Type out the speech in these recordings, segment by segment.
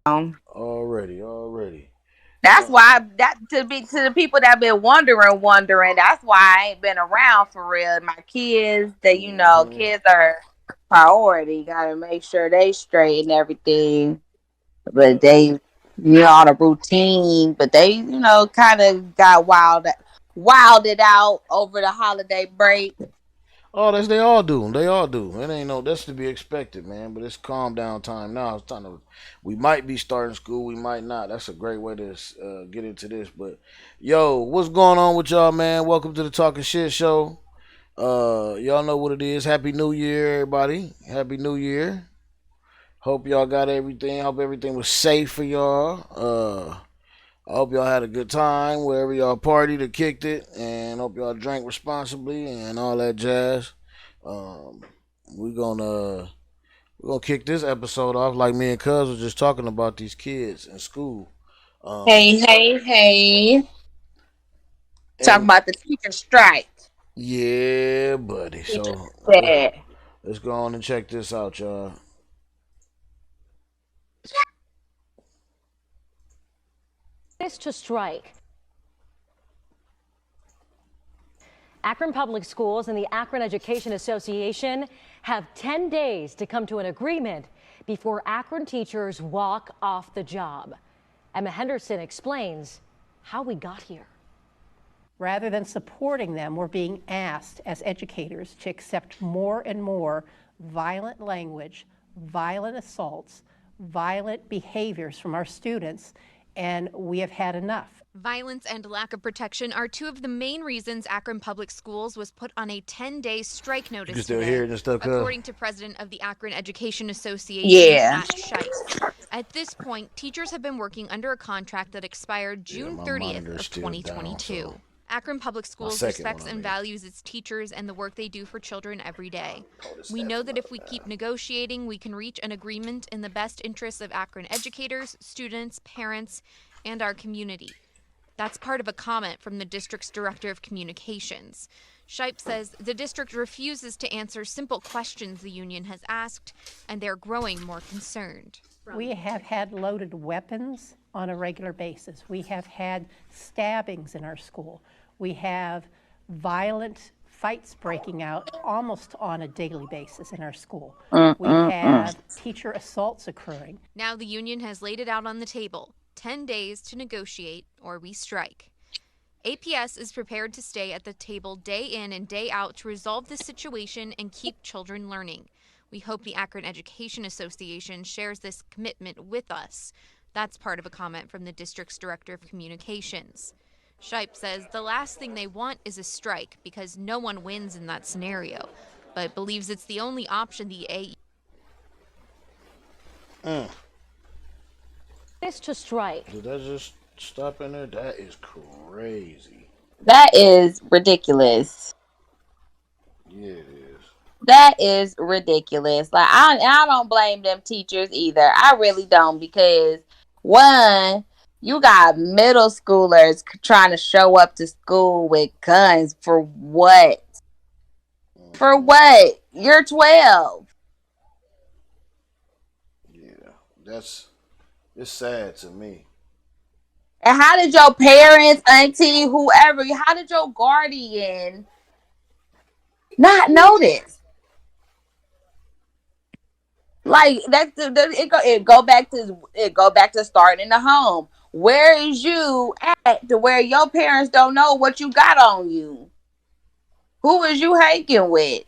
Already. That's Uh, why that to the people that been wondering. That's why I ain't been around for real. My kids, hmm kids are priority. Got to make sure they straight and everything. But they, on a routine. But they, kind of got wilded out over the holiday break. Oh, that's they all do. They all do. It ain't no that's to be expected, man. But it's calm down time now. It's time to. We might be starting school. We might not. That's a great way to get into this. But yo, what's going on with y'all, man? Welcome to the Talking Shit Show. Y'all know what it is. Happy New Year, everybody. Happy New Year. Hope y'all got everything. Hope everything was safe for y'all. I hope y'all had a good time wherever y'all partied or kicked it, and hope y'all drank responsibly and all that jazz. Um, we gonna we're gonna kick this episode off like me and Cuz was just talking about these kids in school. Hey, Um, hey, hey! Talk and about the teacher strike. yeah, buddy. Teacher So said. let's go on and check this out, y'all. This to strike. Akron Public Schools and the Akron Education Association have 10 days to come to an agreement before Akron teachers walk off the job. Emma Henderson explains how we got here. Rather than supporting them, we're being asked as educators to accept more and more violent language, violent assaults, violent behaviors from our students, and we have had enough. Violence and lack of protection are two of the main reasons Akron Public Schools was put on a 10-day strike You can notice still hear today, it and stuff, Cuz. according to President of the Akron Education Association, Yeah. Matt Shipes. At this point, teachers have been working under a contract that expired Yeah, June my 30th monitor's of still down, so 2022. Akron Public my Schools second one, respects I and mean. values its teachers and the work they do for children every day. Oh, this We adds know that another if we keep tab. negotiating, we can reach an agreement in the best interests of Akron educators, students, parents, and our community. That's part of a comment from the district's director of communications. Shipe says the district refuses to answer simple questions the union has asked, and they're growing more concerned. We have had loaded weapons on a regular basis. We have had stabbings in our school. We have violent fights breaking out almost on a daily basis in our school. We Mm-mm-mm. have teacher assaults occurring. Now the union has laid it out on the table 10 days to negotiate or we strike. APS is prepared to stay at the table day in and day out to resolve this situation and keep children learning. We hope the Akron Education Association shares this commitment with us. That's part of a comment from the district's director of communications. Shipe says the last thing they want is a strike because no one wins in that scenario, but believes it's the only option the AE. Mm. This to strike. Did that just stop in there? That is crazy. That is ridiculous. Yeah, it is. That is ridiculous. Like I don't blame them teachers either. I really don't because one, you got middle schoolers trying to show up to school with guns for what? For hmm what? You're 12. Yeah, that's it's sad to me. And how did your parents, auntie, whoever, how did your guardian not notice? Like it go back to starting in the home. Where is you at to where your parents don't know what you got on you? Who is you hanging with?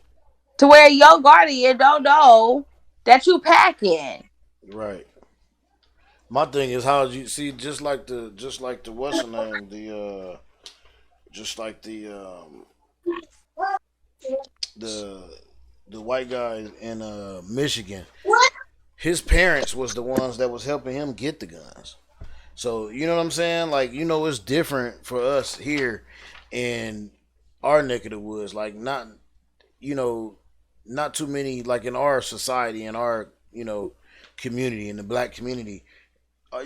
To where your guardian don't know that you packing. Right. My thing is how you see just like the what's the name just like the the white guy in Michigan. His parents was the ones that was helping him get the guns. So you know what I'm saying? Like it's different for us here in our neck of the woods. Like you know not too many like in our society in our community in the black community.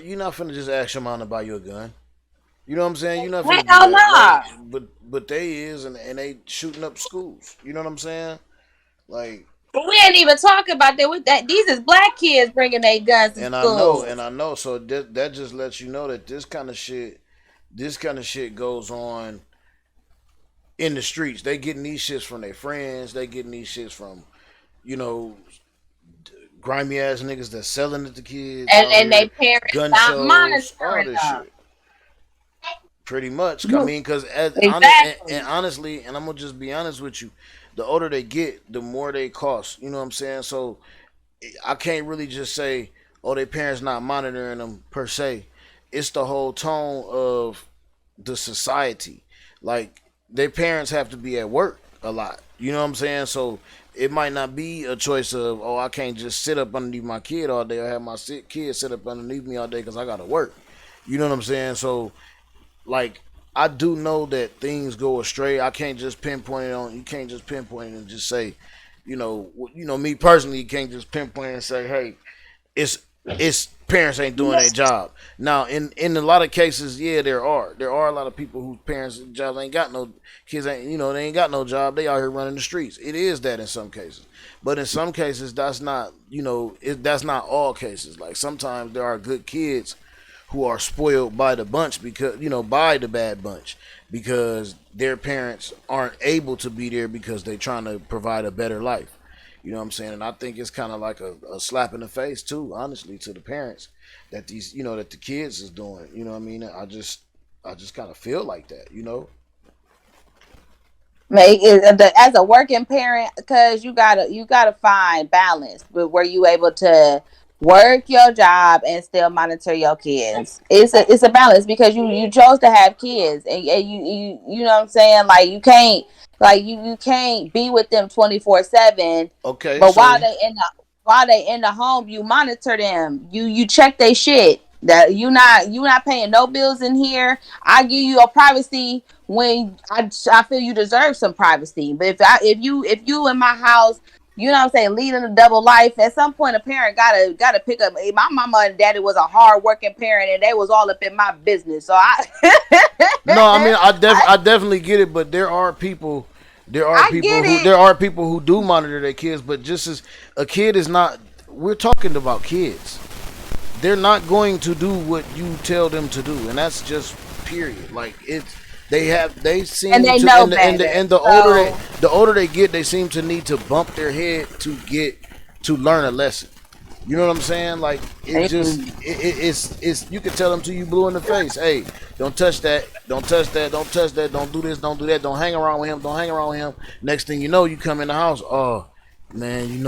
You're not finna just ask your mom to buy you a gun. You know what I'm saying? You're not finna do Hell that. Like, no. but they is and they shooting up schools. You know what I'm saying? Like But we ain't even talking about that. With that, these is black kids bringing their guns to And school. I know. So that just lets you know that this kind of shit goes on in the streets. They getting these shits from their friends. They getting these shits from you know grimy ass niggas that's selling it to kids out And they here, parents gun not shows, all monitoring this them. shit. Pretty much. I mean, because and Exactly. honestly, and I'm gonna just be honest with you, the older they get, the more they cost. You know what I'm saying? So I can't really just say, oh, their parents not monitoring them per se. It's the whole tone of the society. Like their parents have to be at work a lot. You know what I'm saying? So it might not be a choice of, oh, I can't just sit up underneath my kid all day or have my kid sit up underneath me all day because I gotta work. You know what I'm saying? So like I do know that things go astray. I can't just pinpoint it on. You can't just pinpoint it and just say, me personally, you can't just pinpoint it and say, hey, it's parents ain't doing their job. Now, in a lot of cases, yeah, there are a lot of people whose parents' jobs ain't got no kids ain't they ain't got no job. They out here running the streets. It is that in some cases, but in some cases, that's not that's not all cases. Like sometimes there are good kids who are spoiled by the bunch because by the bad bunch because their parents aren't able to be there because they're trying to provide a better life. You know what I'm saying? And I think it's kind of like a slap in the face too, honestly, to the parents that that the kids is doing. You know what I mean? I just kind of feel like that. As a working parent, because you gotta find balance with where you able to work your job and still monitor your kids. It's a balance because you chose to have kids, and you know what I'm saying. Like you can't be with them 24/7. Okay, But so while they in the home, you monitor them. You check their shit. That you not paying no bills in here. I give you a privacy when I feel you deserve some privacy. But if you in my house, you know what I'm saying, leading a double life, at some point a parent gotta pick up. My mama and daddy was a hard working parent and they was all up in my business. So I no, I mean I, I definitely get it, but I get there it. are people who do monitor their kids, but just as a kid is not. We're talking about kids. They're not going to do what you tell them to do, and that's just period. Like it's they And seem they to know and better. So the older they get, they seem to need to bump their head to learn a lesson. You know what I'm saying? Like it's you can tell them to you blue in the face. Hey, don't touch that. Don't touch that. Don't touch that. Don't do this. Don't do that. Don't hang around with him. Don't hang around with him. Next thing you know, you come in the house. Oh man,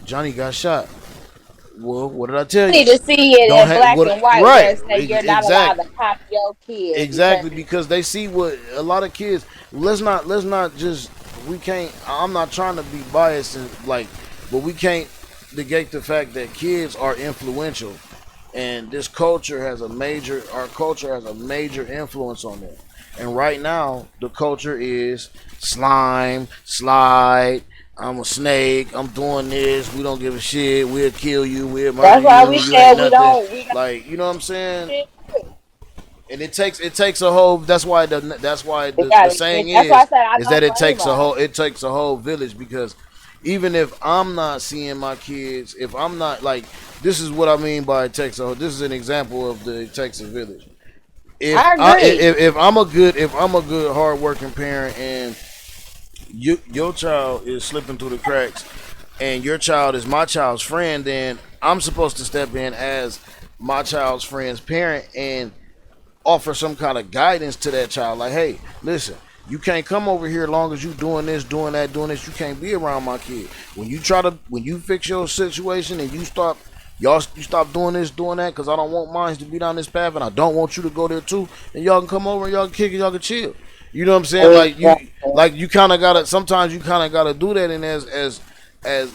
Johnny got shot. Well, what did I tell I you? need to see it Don't in have black what and white right? where it say you're not allowed to Exactly, pop your kid because exactly because they see what a lot of kids. Let's not just we can't. I'm not trying to be biased and like, but we can't negate the fact that kids are influential, and this culture has a major. Our culture has a major influence on them. And right now, the culture is slime, slide. I'm a snake. I'm doing this. We don't give a shit. We'll kill you. We'll murder that's why you. we You ain't said nothing. we don't Like you know what I'm saying? shit. And it takes a whole. That's why They the got saying that's why I said I is that don't blame them. it takes a whole village because even if I'm not seeing my kids, if I'm not like this is what I mean by it takes a whole. This is an example of the it takes a village. I agree. If I'm a good hardworking parent and your child is slipping through the cracks and your child is my child's friend, then I'm supposed to step in as my child's friend's parent and offer some kind of guidance to that child. Like, hey, listen, you can't come over here as long as you doing this, doing that, doing this. You can't be around my kid. When you fix your situation and you stop doing this, doing that, because I don't want mine to be down this path, and I don't want you to go there too. And y'all can come over and y'all can kick it, y'all can chill. You know what I'm saying? Exactly. You kind of gotta. Sometimes you kind of gotta do that. And as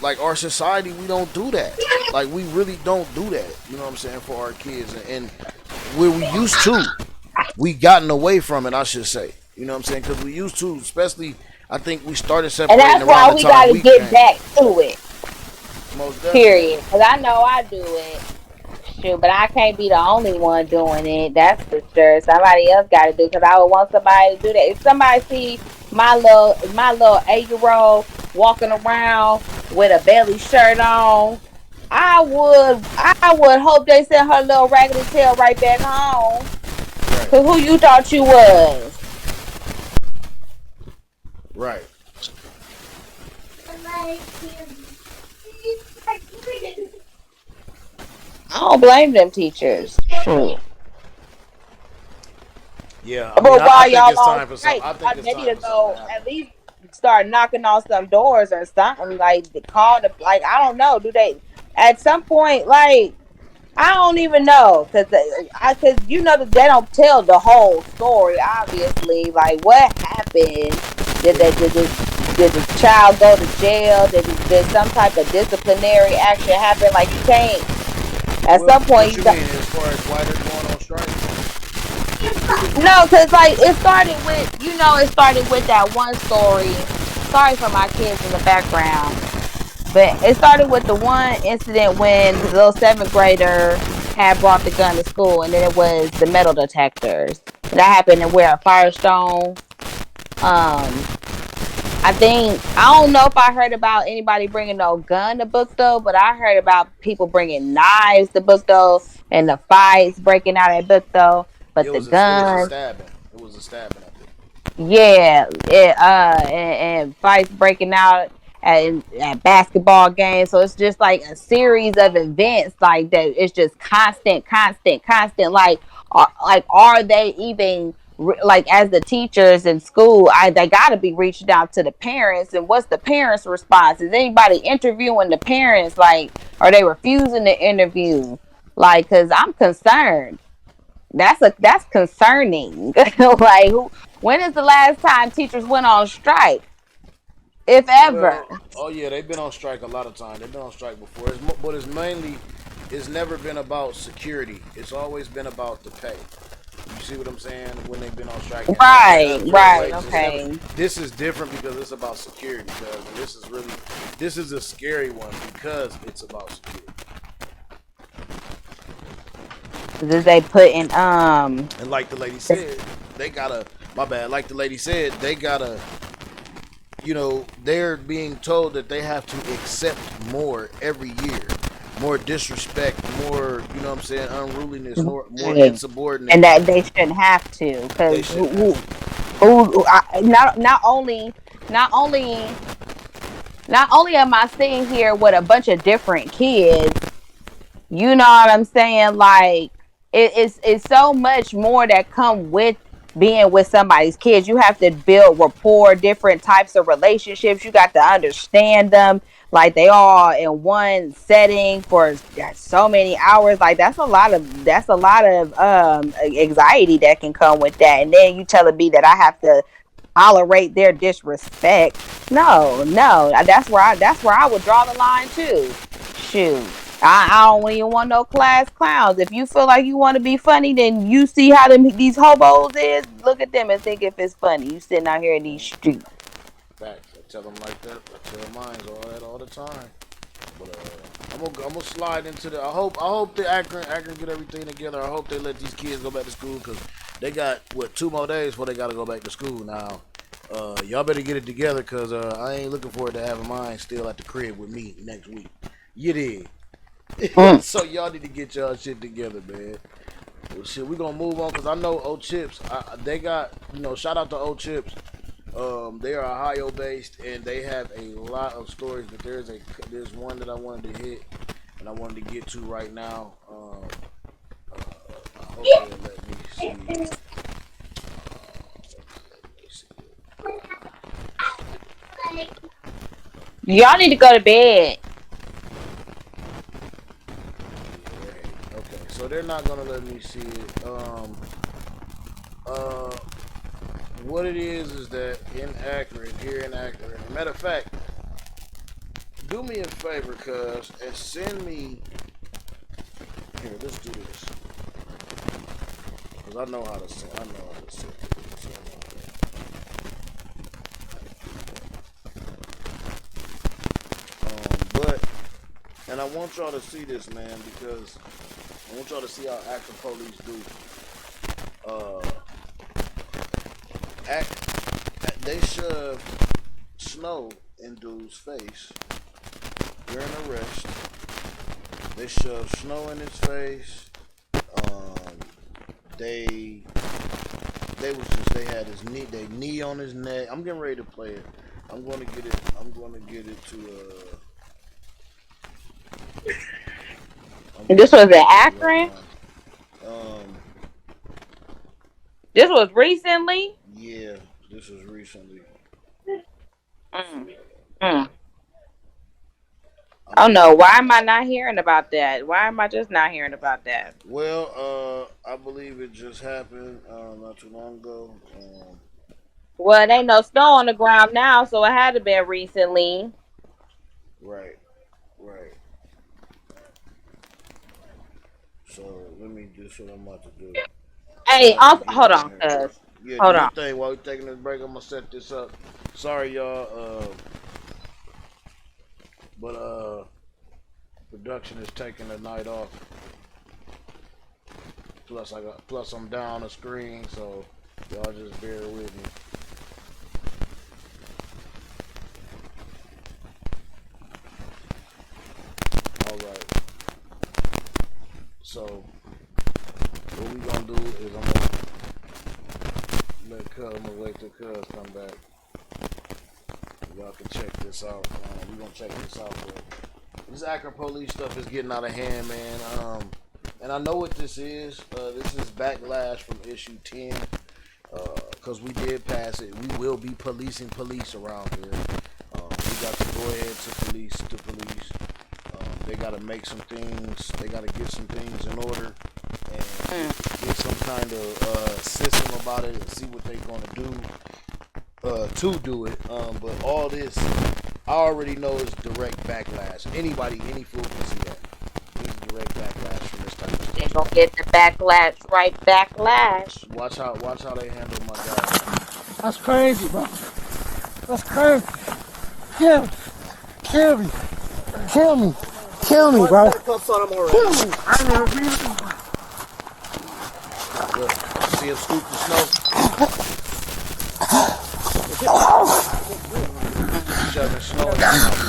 like our society, we don't do that. Like we really don't do that. You know what I'm saying for our kids, and where we used to, we gotten away from it. I should say. You know what I'm saying? Because we used to, especially. I think we started And separating that's around why the we time got to we get came. back to it. Most definitely. Period. Because I know I do it. Shoot, but I can't be the only one doing it. That's for sure. Somebody else got to do. Because I would want somebody to do that. If somebody see my little 8-year-old walking around with a belly shirt on. I would hope they sent her little raggedy tail right back home. Right. Cause who you thought you was? Right. I don't blame them teachers. Shoot. Yeah. I mean, But I while think y'all it's on time for some. strike, I think it's they need time to for something to go happen. at least start knocking on some doors or something. Like call the like I don't know. Do they at some point like I don't even know because you know that they don't tell the whole story. Obviously, like what happened? Did they did the child go to jail? Did some type of disciplinary action happen? Like you can't. At Well, some point, what you you got mean as far as why they're going on strike? no, because like it started with it started with that one story. Sorry for my kids in the background. But it started with the one incident when the little seventh grader had brought the gun to school, and then it was the metal detectors. That happened in where Firestone. Um, I don't know if I heard about anybody bringing no gun to book though, but I heard about people bringing knives to book though, and the fights breaking out at book though. But the It was a guns, stabbing. It was a stabbing. I think. yeah, and fights breaking out at basketball games. So it's just like a series of events like that. It's just constant, constant, constant. Are they even like as the teachers in school? They got to be reaching out to the parents. And what's the parents' response? Is anybody interviewing the parents? Like, are they refusing to interview? Like, cause I'm concerned. That's concerning. Like, when is the last time teachers went on strike, if ever? Well, oh yeah, they've been on strike a lot of times. They've been on strike before. But it's mainly, it's never been about security. It's always been about the pay. You see what I'm saying? When they've been on strike and Right, unfair right, wages, it's never. okay. This is different because it's about security. Because this is a scary one because it's about security. This they put in And like the lady said, they gotta. My bad. Like the lady said, they gotta. They're being told that they have to accept more every year. More disrespect, more, what I'm saying, unruliness, more right. And insubordinate. that they shouldn't have to, They because shouldn't have to. not only not only am I sitting here with a bunch of different kids. You know what I'm saying? Like it's so much more that come with being with somebody's kids. You have to build rapport, different types of relationships. You got to understand them. Like they all in one setting for so many hours. Like that's a lot of anxiety that can come with that. And then you telling me that I have to tolerate their disrespect. No, no. That's where I would draw the line too. Shoot. I don't even want no class clowns. If you feel like you want to be funny, then you see how these hobos is. Look at them and think if it's funny. You sitting out here in these streets. Facts. I tell them like that. I tell mine all that all the time. But I'm gonna slide into the. I hope the Akron get everything together. I hope they let these kids go back to school because they got 2 more days before they gotta go back to school now. Y'all better get it together because I ain't looking forward to having mine still at the crib with me next week. You did. Mm. So y'all need to get y'all shit together, man. Well, shit, we gonna move on because I know O Chips. They got shout out to O Chips. They are Ohio based and they have a lot of stories. But there's one that I wanted to hit and I wanted to get to right now. I hope they'll let me see. Y'all need to go to bed. Okay, so they're not gonna let me see it. Uh, what it is that here in Akron. Matter of fact, do me a favor, cuz, and send me. Here, let's do this. Cause I know how to send. I know how to send it. But and I want y'all to see this, man, because I want y'all to see how Akron police do. Uh, they shove snow in dude's face during arrest. They shoved snow in his face. Um, they they had his knee on his neck. I'm getting ready to play it. I'm going to get it. I'm going to get it to. I'm This getting was it in to you right Akron. now. This was recently. Yeah, this was recently. Mm. Mm. I'm Oh getting no, it. why am I not hearing about that? Why am I just not hearing about that? Well, I believe it just happened not too long ago. Well, it ain't no snow on the ground now, so it had to be recently. Right, right. So let me. This is what I'm about to do. So Hey, I can get hold it in on, here. cuz. Yeah, do Hold your on. thing while we're taking this break. I'm gonna set this up. Sorry, y'all. But production is taking the night off. Plus I'm down the screen, so y'all just bear with me. All right. So what we gonna do is I'm gonna wait till Cuz come back. Y'all can check this out. We gonna check this out, but this Akron police stuff is getting out of hand, man. And I know what this is. This is backlash from issue 10. Because we did pass it. We will be policing police around here. We got to go ahead to police the police. They got to make some things. They got to get some things in order and get some kind of system about it and see what they're going to do it. But all this, I already know is direct backlash. Any fool can see that. There's direct backlash from this type of They're stuff. gonna get the backlash, right? Backlash. Watch how they handle my guy. That's crazy, bro. That's crazy. Kill me. Kill me. Kill me. Kill me, bro. Kill me. I never beat him. Look, see him scoop the snow. Shoving snow in his mouth.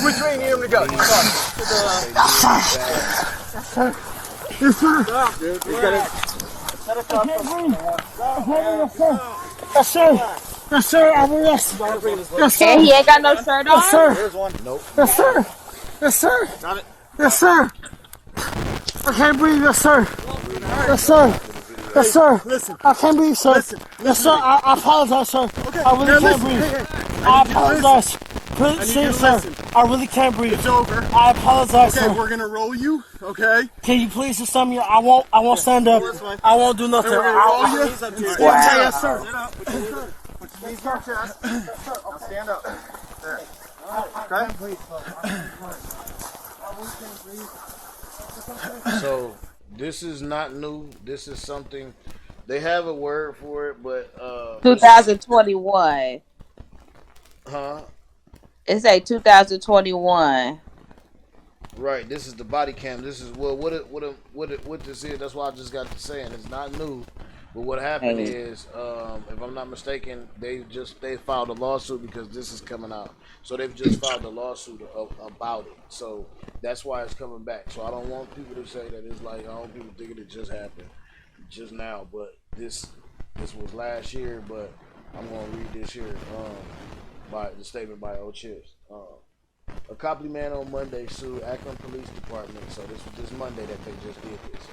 Which way here we go? They need it bad. Yes, sir. Yes, sir. Yes, sir. I'm arrested. Yes, And he sir. ain't got no shirt Yes, on. sir. Nope. Yes, sir. Yes, sir. Yes, sir. I can't breathe. Yes, sir. Yes, sir. Yes, sir. Listen. I can't breathe, sir. Listen. Yes, sir. I apologize, sir. I really can't breathe. I apologize. Please, you to sir. listen. I really can't breathe. It's over. I apologize, Okay, sir. we're gonna roll you. Okay. Can you please just tell me? I won't stand up. that's fine. I won't do nothing. We're gonna roll you. Wow. Yes, sir. Sit up. Put your knees on your chest. Now stand up. There. Okay. So this is not new. This is something they have a word for it, but 2021. huh? It say 2021. Right. This is the body cam. This is what this is. That's why I just got to saying it's not new. But what happened Hey. is, if I'm not mistaken, they filed a lawsuit because this is coming out. So they've just filed a lawsuit about it. So that's why it's coming back. So I don't want people to say that it's like I don't want people thinking it just happened just now. But this was last year. But I'm gonna read this here by the statement by O Chips. A Copley man on Monday sued Akron Police Department. So this was this Monday that they just did this.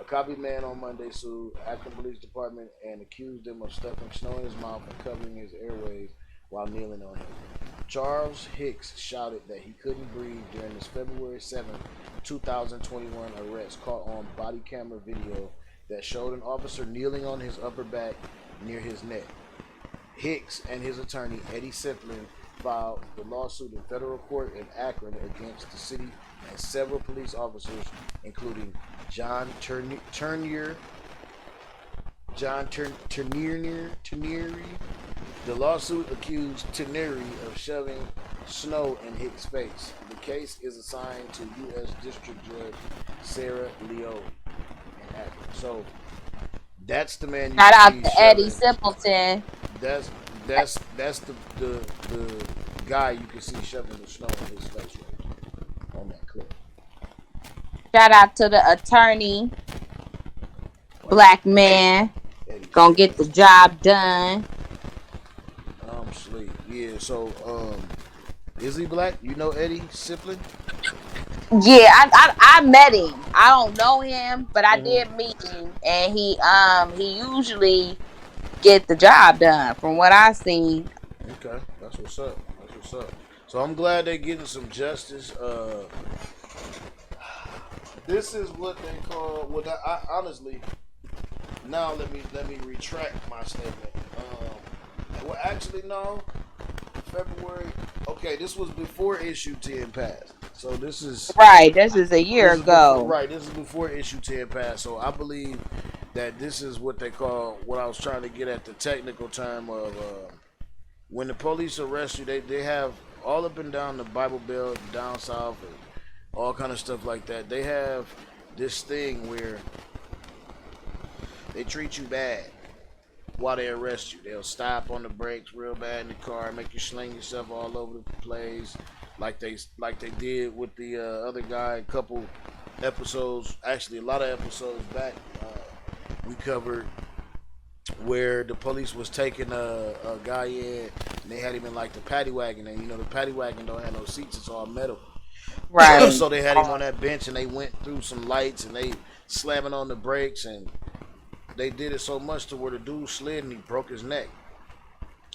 A Copley man on Monday sued Akron Police Department and accused them of stuffing snow in his mouth and covering his airways while kneeling on him. Charles Hicks shouted that he couldn't breathe during his February 7, 2021 arrest caught on body camera video that showed an officer kneeling on his upper back near his neck. Hicks and his attorney, Eddie Siflin, filed the lawsuit in federal court in Akron against the city and several police officers, including John Turnier. The lawsuit accused Turneri of shoving snow in Hicks' face. The case is assigned to U.S. District Judge Sarah Leo in Akron. So that's the man you Shout can out see to Eddie shoving. Simpleton. That's that's the guy you can see shoving the snow in his face right on that clip. Shout out to the attorney, Like black man, Eddie gonna get the Sibley. job done. I'm sleep. Yeah. So is he black? You know Eddie Sibley? Yeah, I met him. I don't know him, but I Mm-hmm. did meet him, and he usually get the job done from what I see. Okay, that's what's up. That's what's up. So I'm glad they're getting some justice. This is what they call. Well, honestly, now let me retract my statement. Well, actually, no. February. Okay, this was before issue 10 passed. So Right, this is a year this is before ago. right. This is before issue 10 passed. So I believe that this is what they call what I was trying to get at the technical term of when the police arrest you. They have all up and down the Bible Belt, down south, and all kind of stuff like that. They have this thing where they treat you bad while they arrest you. They'll stop on the brakes real bad in the car, make you sling yourself all over the place, like they did with the other guy. A couple episodes, actually a lot of episodes back, we covered where the police was taking a guy in, and they had him in like the paddy wagon, and the paddy wagon don't have no seats; it's all metal. Right. So they had him on that bench, and they went through some lights, and they slamming on the brakes, and they did it so much to where the dude slid and he broke his neck.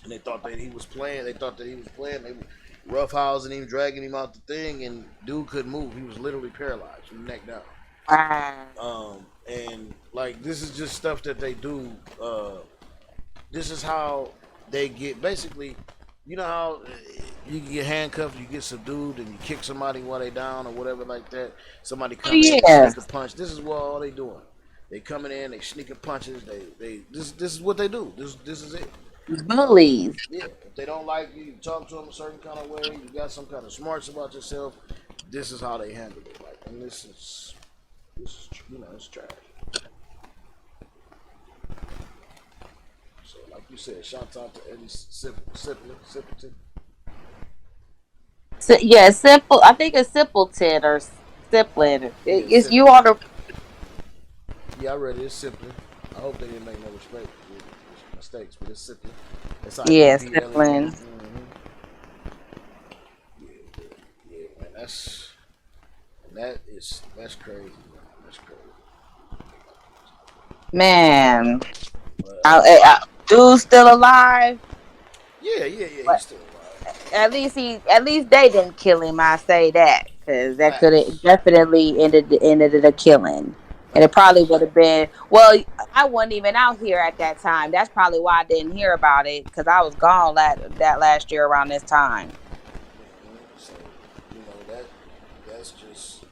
And they thought that he was playing. They thought that he was playing. They were roughhousing him, dragging him out the thing, and dude couldn't move. He was literally paralyzed from the neck down. And like this is just stuff that they do. This is how they get basically. You know how you get handcuffed, you get subdued, and you kick somebody while they down or whatever like that. Somebody Oh, come in yeah. and sneak a punch. This is what all they doing. They coming in, they sneaking punches. This is what they do. This is it. Bullies. Yeah, if they don't like you, you talk to them a certain kind of way. You got some kind of smarts about yourself. This is how they handle it. Like, and this is it's trash. So, like you said, shout out to Eddie Simpleton. Yeah, simple. I think it's simpleton or simplet. Yeah, It's you Simpleton. on the Yeah, I read it. It's Simpleton. I hope they didn't make no mistakes, but it's Simpleton. It's yeah Simpleton. simpleton. Yeah, man. That's crazy. Man. That's crazy. Man, But dude's still alive. yeah. He's But still alive. at least they didn't kill him. I say that because that could have Facts. definitely ended a killing, and it probably Facts. would have been. Well, I wasn't even out here at that time. That's probably why I didn't hear about it because I was gone that last year around this time. So that that's just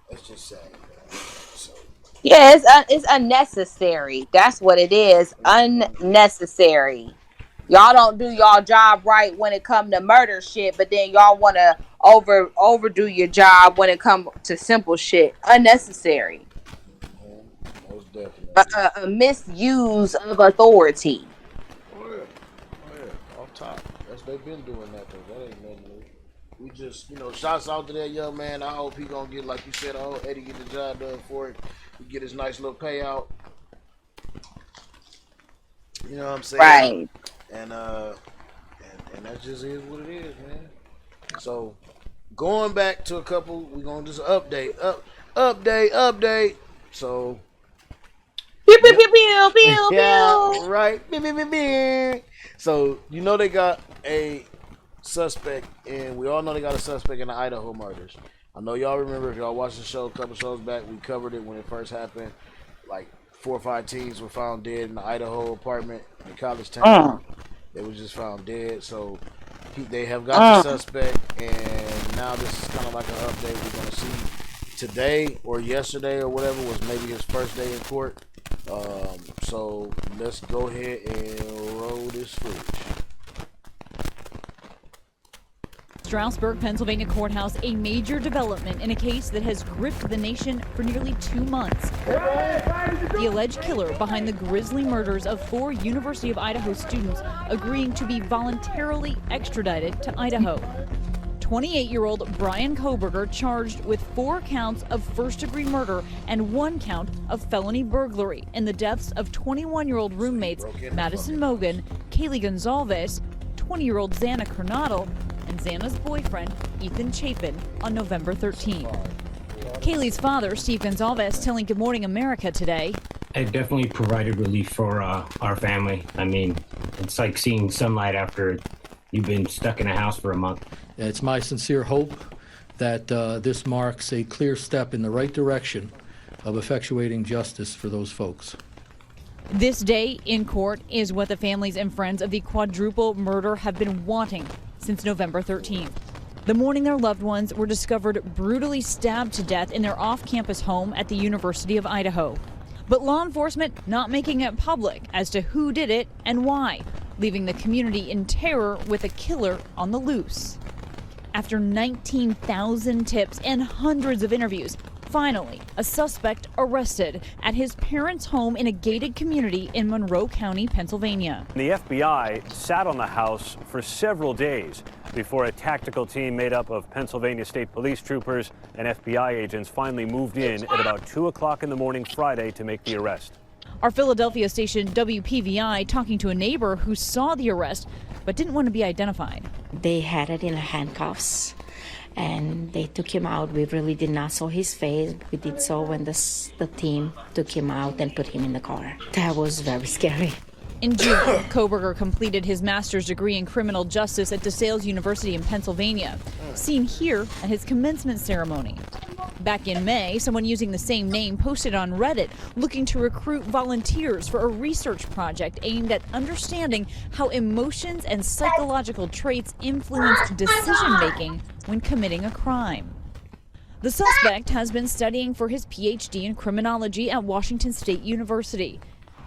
that's just sad. Man. So Yeah, it's unnecessary. That's what it is. Unnecessary. Y'all don't do y'all job right when it come to murder shit, but then y'all want to overdo your job when it come to simple shit. Unnecessary. most A, definitely. a misuse of authority. Oh yeah. Off top. They've been doing that though. That ain't nothing new. We just shouts out to that young man. I hope he gonna get like you said. I hope Eddie get the job done for it. He get his nice little payout. You know what I'm saying? Right. And that just is what it is, man. So going back to a couple, we're gonna just update. So Pew pew pew pew pew yeah, pew. right. So they got a suspect, and we all know they got a suspect in the Idaho murders. I know y'all remember if y'all watched the show a couple shows back, we covered it when it first happened. Like 4 or 5 teens were found dead in the Idaho apartment in college town. Mm, They was just found dead. So they have got the mm. suspect, and now this is kind of like an update. We're gonna see today or yesterday or whatever was maybe his first day in court. So let's go ahead and roll this footage. Stroudsburg, Pennsylvania courthouse, a major development in a case that has gripped the nation for nearly 2 months. The alleged killer behind the grisly murders of 4 University of Idaho students agreeing to be voluntarily extradited to Idaho. 28-year-old Brian Kohberger charged with 4 counts of first-degree murder and 1 count of felony burglary in the deaths of 21-year-old roommates Madison Mogan, Kaylee Gonzalez, 20-year-old Xana Kernodle, and Xana's boyfriend, Ethan Chapin, on November 13. Kaylee's father, Steve Gonzalez, telling Good Morning America today, It definitely provided relief for our family. I mean, it's like seeing sunlight after you've been stuck in a house for a month. It's my sincere hope that this marks a clear step in the right direction of effectuating justice for those folks. This day in court is what the families and friends of the quadruple murder have been wanting since November 13th. The morning their loved ones were discovered brutally stabbed to death in their off-campus home at the University of Idaho. But law enforcement not making it public as to who did it and why, leaving the community in terror with a killer on the loose. After 19,000 tips and hundreds of interviews, finally, a suspect arrested at his parents' home in a gated community in Monroe County, Pennsylvania. The FBI sat on the house for several days before a tactical team made up of Pennsylvania State Police troopers and FBI agents finally moved in at about 2 o'clock in the morning Friday to make the arrest. Our Philadelphia station WPVI talking to a neighbor who saw the arrest but didn't want to be identified. They had it in handcuffs and they took him out. We really did not saw his face. We did so when the team took him out and put him in the car. That was very scary. In June, Kohberger completed his master's degree in criminal justice at DeSales University in Pennsylvania, seen here at his commencement ceremony. Back in May, someone using the same name posted on Reddit looking to recruit volunteers for a research project aimed at understanding how emotions and psychological traits influence decision-making when committing a crime. The suspect has been studying for his PhD in criminology at Washington State University.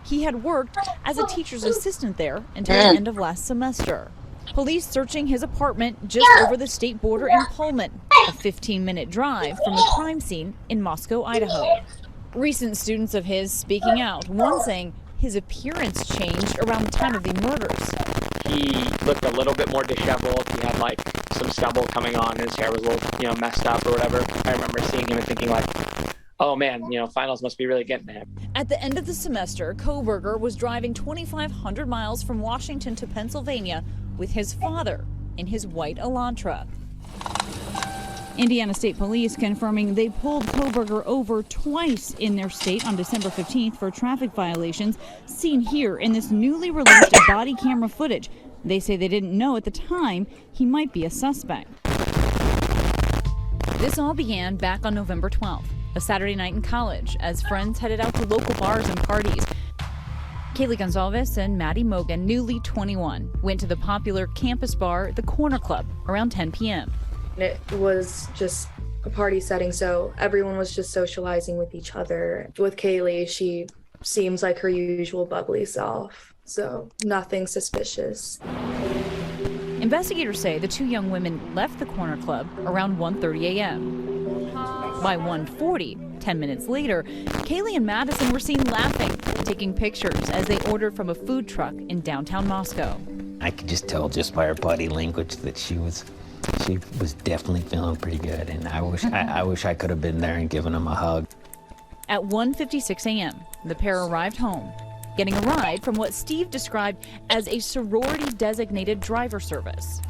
He had worked as a teacher's assistant there until the end of last semester. Police searching his apartment just over the state border in Pullman, a 15-minute drive from the crime scene in Moscow, Idaho. Recent students of his speaking out, one saying his appearance changed around the time of the murders. He looked a little bit more disheveled. He had like some stubble coming on. His hair was a little, messed up or whatever. I remember seeing him and thinking like, oh man, finals must be really getting to him. At the end of the semester, Kohberger was driving 2,500 miles from Washington to Pennsylvania with his father in his white Elantra. Indiana State Police confirming they pulled Kohberger over twice in their state on December 15th for traffic violations, seen here in this newly released body camera footage. They say they didn't know at the time he might be a suspect. This all began back on November 12th, a Saturday night in college, as friends headed out to local bars and parties. Kaylee Gonzalez and Maddie Mogan, newly 21, went to the popular campus bar, the Corner Club, around 10 p.m. It was just a party setting, so everyone was just socializing with each other. With Kaylee, she seems like her usual bubbly self, so nothing suspicious. Investigators say the 2 young women left the Corner Club around 1:30 a.m. By 1:40, 10 minutes later, Kaylee and Madison were seen laughing, taking pictures as they ordered from a food truck in downtown Moscow. I could just tell just by her body language that she was definitely feeling pretty good, and I wish I could have been there and given them a hug. At 1:56 a.m., the pair arrived home, getting a ride from what Steve described as a sorority-designated driver service.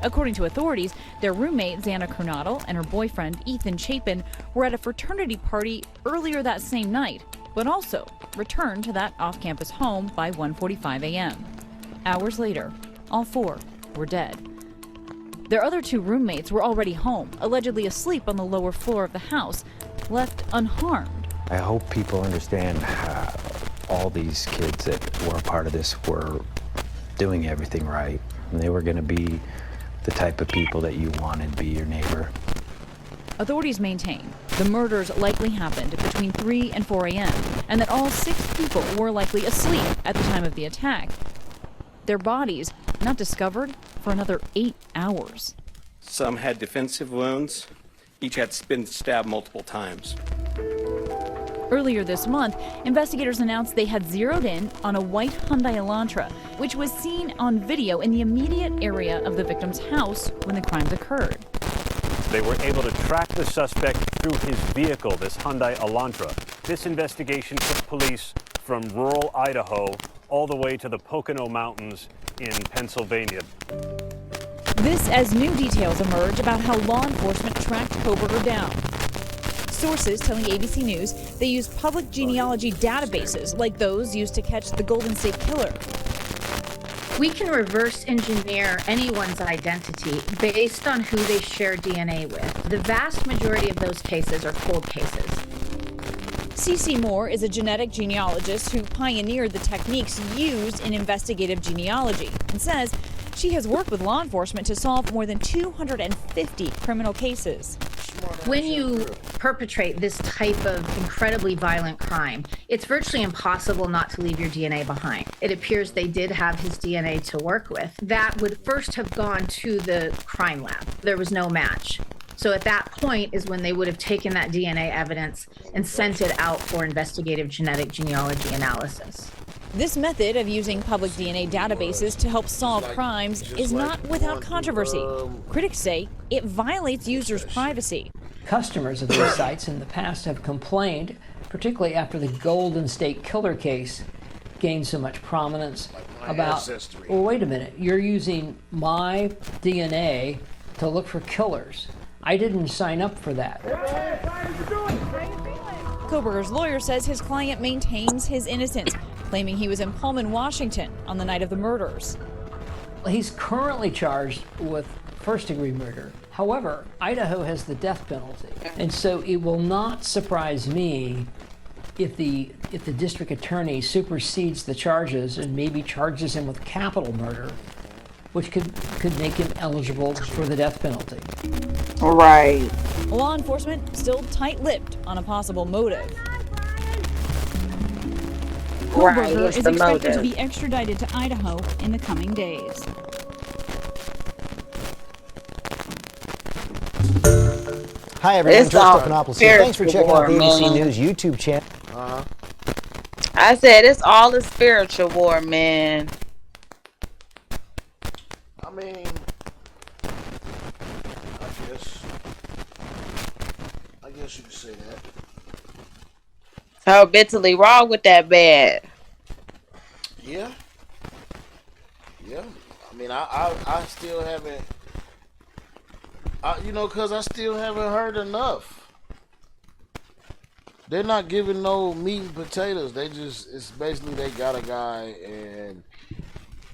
According to authorities, their roommate, Xana Kernodle, and her boyfriend, Ethan Chapin, were at a fraternity party earlier that same night, but also returned to that off-campus home by 1:45 a.m. Hours later, all 4 were dead. Their other 2 roommates were already home, allegedly asleep on the lower floor of the house, left unharmed. I hope people understand how all these kids that were a part of this were doing everything right, and they were going to be the type of people that you wanted to be your neighbor. Authorities maintain the murders likely happened between 3 and 4 a.m., and that all 6 people were likely asleep at the time of the attack. Their bodies not discovered for another 8 hours. Some had defensive wounds. Each had been stabbed multiple times. Earlier this month, investigators announced they had zeroed in on a white Hyundai Elantra, which was seen on video in the immediate area of the victim's house when the crimes occurred. They were able to track the suspect through his vehicle, this Hyundai Elantra. This investigation took police from rural Idaho all the way to the Pocono Mountains in Pennsylvania. This as new details emerge about how law enforcement tracked Koberger down. Sources telling ABC News they used public genealogy databases like those used to catch the Golden State Killer. We can reverse engineer anyone's identity based on who they share DNA with. The vast majority of those cases are cold cases. CeCe Moore is a genetic genealogist who pioneered the techniques used in investigative genealogy and says she has worked with law enforcement to solve more than 250 criminal cases. When you perpetrate this type of incredibly violent crime, it's virtually impossible not to leave your DNA behind. It appears they did have his DNA to work with. That would first have gone to the crime lab. There was no match. So at that point is when they would have taken that DNA evidence and sent it out for investigative genetic genealogy analysis. This method of using public DNA databases to help solve crimes is not without controversy. Critics say it violates users' privacy. Customers of these sites in the past have complained, particularly after the Golden State Killer case gained so much prominence, about, well, wait a minute, you're using my DNA to look for killers. I didn't sign up for that. Koberger's lawyer says his client maintains his innocence, claiming he was in Pullman, Washington on the night of the murders. He's currently charged with first-degree murder. However, Idaho has the death penalty, and so it will not surprise me if the district attorney supersedes the charges and maybe charges him with capital murder, which could make him eligible for the death penalty. Right. Law enforcement still tight-lipped on a possible motive. Koberger is expected to be extradited to Idaho in the coming days. Hi everyone, George Stephanopoulos here. Thanks for checking out the ABC News YouTube channel. I said it's all a spiritual war, man. I mean, I guess you could say that. How bitterly wrong with that bad? Yeah. I mean, I still haven't. Because I still haven't heard enough. They're not giving no meat and potatoes. It's basically they got a guy and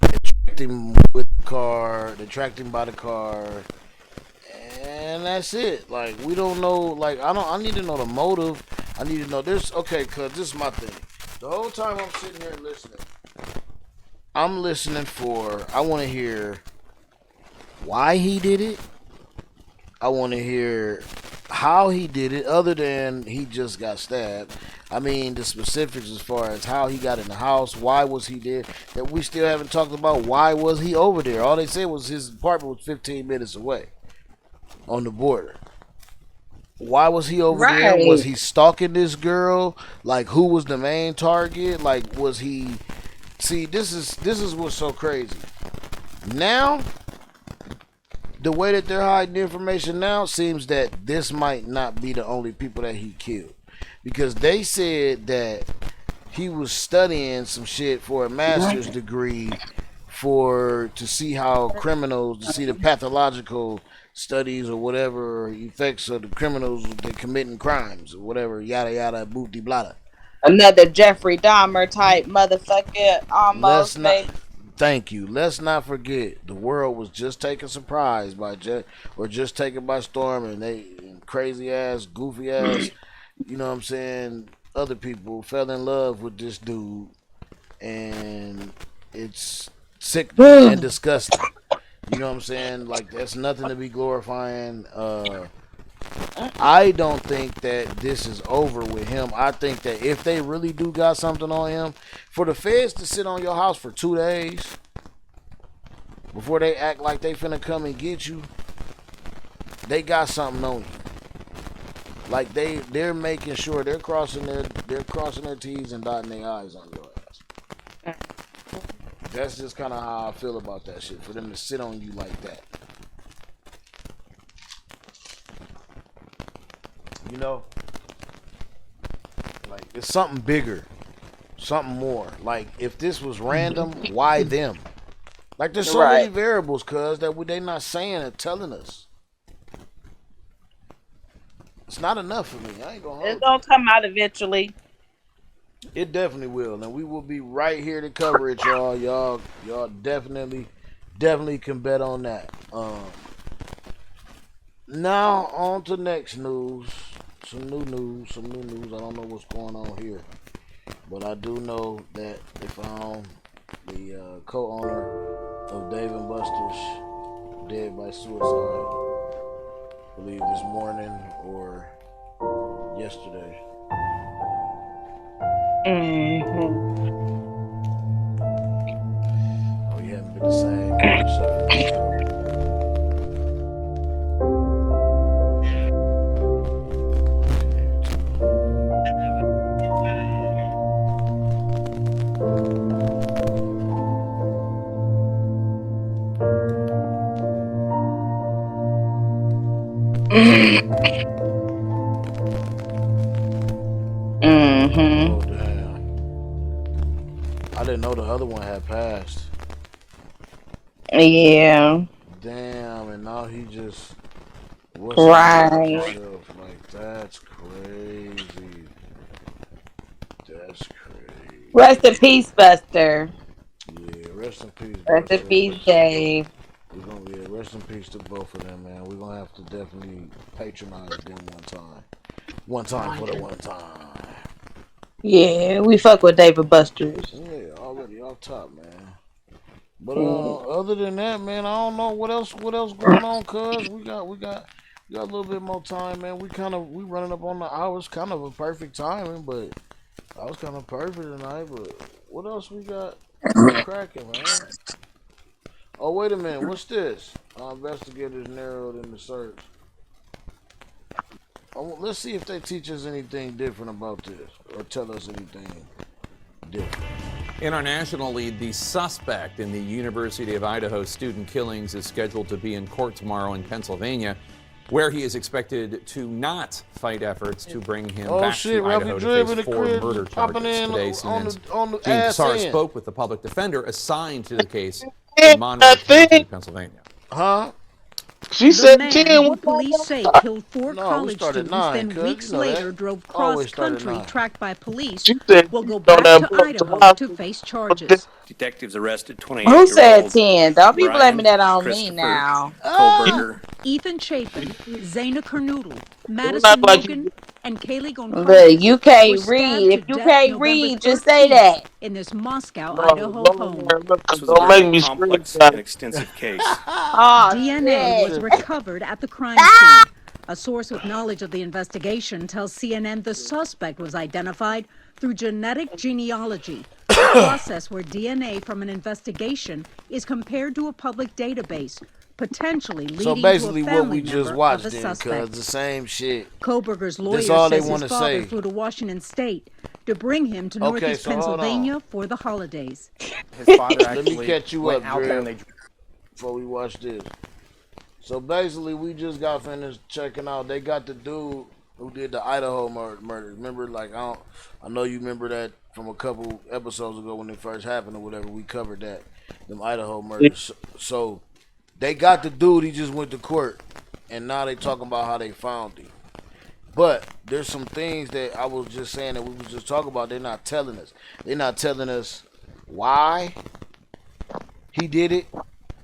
they tracked him with the car. They tracked him by the car, and that's it. Like, we don't know. Like, I need to know the motive. I need to know this. Okay, cause this is my thing. The whole time I'm sitting here listening, I'm listening I want to hear why he did it. I want to hear how he did it, other than he just got stabbed. I mean, the specifics as far as how he got in the house, why was he there, that we still haven't talked about. Why was he over there? All they said was his apartment was 15 minutes away on the border. Why was he over there? Was he stalking this girl? Like, who was the main target? Like, was he... See, this is what's so crazy. Now, the way that they're hiding the information now seems that this might not be the only people that he killed. Because they said that he was studying some shit for a master's degree to see how criminals, to see the pathological studies or whatever effects of the criminals that committing crimes or whatever, yada yada, booty blada. Another Jeffrey Dahmer type motherfucker, almost. Thank you. Let's not forget, the world was just taken surprise by just taken by storm, and they crazy ass, goofy ass, you know what I'm saying, other people fell in love with this dude, and it's sick and disgusting. You know what I'm saying? Like, that's nothing to be glorifying. I don't think that this is over with him. I think that if they really do got something on him, for the feds to sit on your house for 2 days before they act like they finna come and get you, they got something on you. Like they're making sure they're crossing their T's and dotting their I's on your ass. That's just kind of how I feel about that shit. For them to sit on you like that, you know, like it's something bigger, something more. Like if this was random, why them? Like there's so many variables, cuz that they not saying and telling us. It's not enough for me. I ain't gonna hold It's gonna come out eventually. It definitely will, and we will be right here to cover it, y'all. Y'all definitely can bet on that. Now on to next news. Some new news. I don't know what's going on here, but I do know that they found the co-owner of Dave and Buster's dead by suicide. I believe this morning or yesterday. Oh, you haven't been the same ever since. Oh damn! I didn't know the other one had passed. Yeah. Damn, and now he just Right. himself. Like that's crazy. That's crazy. Rest in peace, Buster. Yeah, rest in peace, Buster. Rest in peace, Dave. We're gonna rest in peace to both of them, man. We're gonna have to definitely patronize them one time. One time for the one time. Yeah, we fuck with David Buster's. Yeah, already off top, man. But other than that, man, I don't know what else going on, cuz we got a little bit more time, man. We running up on the hours, kind of a perfect timing, but I was kind of perfect tonight. But what else we got cracking, man? Oh, wait a minute, what's this? Investigators narrowed in the search. Let's see if they teach us anything different about this, or tell us anything different. In our national lead, the suspect in the University of Idaho student killings is scheduled to be in court tomorrow in Pennsylvania, where he is expected to not fight efforts to bring him back to Idaho to face 4 murder charges. Today, CNN's Gene Cassar spoke with the public defender assigned to the case in Monroe County, Pennsylvania. Huh? She said 10. Who police say killed 4 college students, then weeks later drove cross-country, tracked by police, will go back to Idaho to face charges. Detectives arrested 28-year-old. Who said 10? Don't be blaming that on me now. Ethan Chapin, Zaina Kernoodle, Madison Logan, and Kaylee Gonzalez. But you can't read. If you can't read, just say that. In this Moscow, Idaho home. This was a very complex and extensive case. DNA was recovered at the crime scene. A source with knowledge of the investigation tells CNN the suspect was identified through genetic genealogy, a process where DNA from an investigation is compared to a public database, potentially leading so basically to a family what we just member watched of a then, suspect. cuz the same shit. Koberger's lawyer That's all says they his want to father say. flew to Washington State to bring him to Northeast Pennsylvania for the holidays. His father let me catch you up, Drew, before we watch this. So basically, we just got finished checking out. They got the dude who did the Idaho murders. Remember, like I know you remember that from a couple episodes ago when it first happened or whatever. We covered that, them Idaho murders. So they got the dude. He just went to court, and now they talking about how they found him. But there's some things that I was just saying that we was just talking about. They're not telling us. They're not telling us why he did it.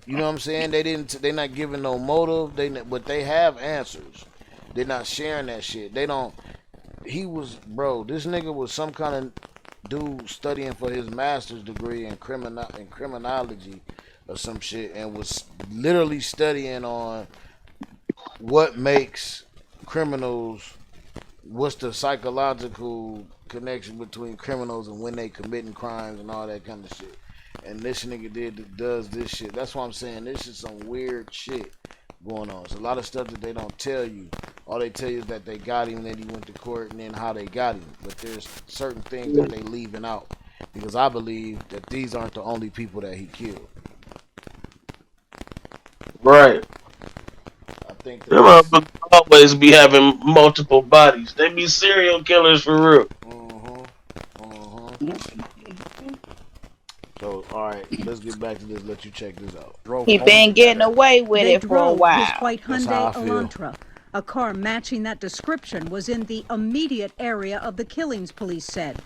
You know what I'm saying? They're not giving no motive. But they have answers. They're not sharing that shit. They don't. This nigga was some kind of dude studying for his master's degree in criminology or some shit, and was literally studying on what makes criminals. What's the psychological connection between criminals and when they committing crimes and all that kind of shit. And this nigga does this shit. That's why I'm saying this is some weird shit going on. It's a lot of stuff that they don't tell you. All they tell you is that they got him, and then he went to court, and then how they got him. But there's certain things that they leaving out, because I believe that these aren't the only people that he killed. Right. I think Them motherfuckers always be having multiple bodies. They be serial killers for real. So, all right, let's get back to this. Let you check this out. He been getting away with They it for a drove while. his white That's how I Hyundai feel. Elantra. A car matching that description was in the immediate area of the killings, police said.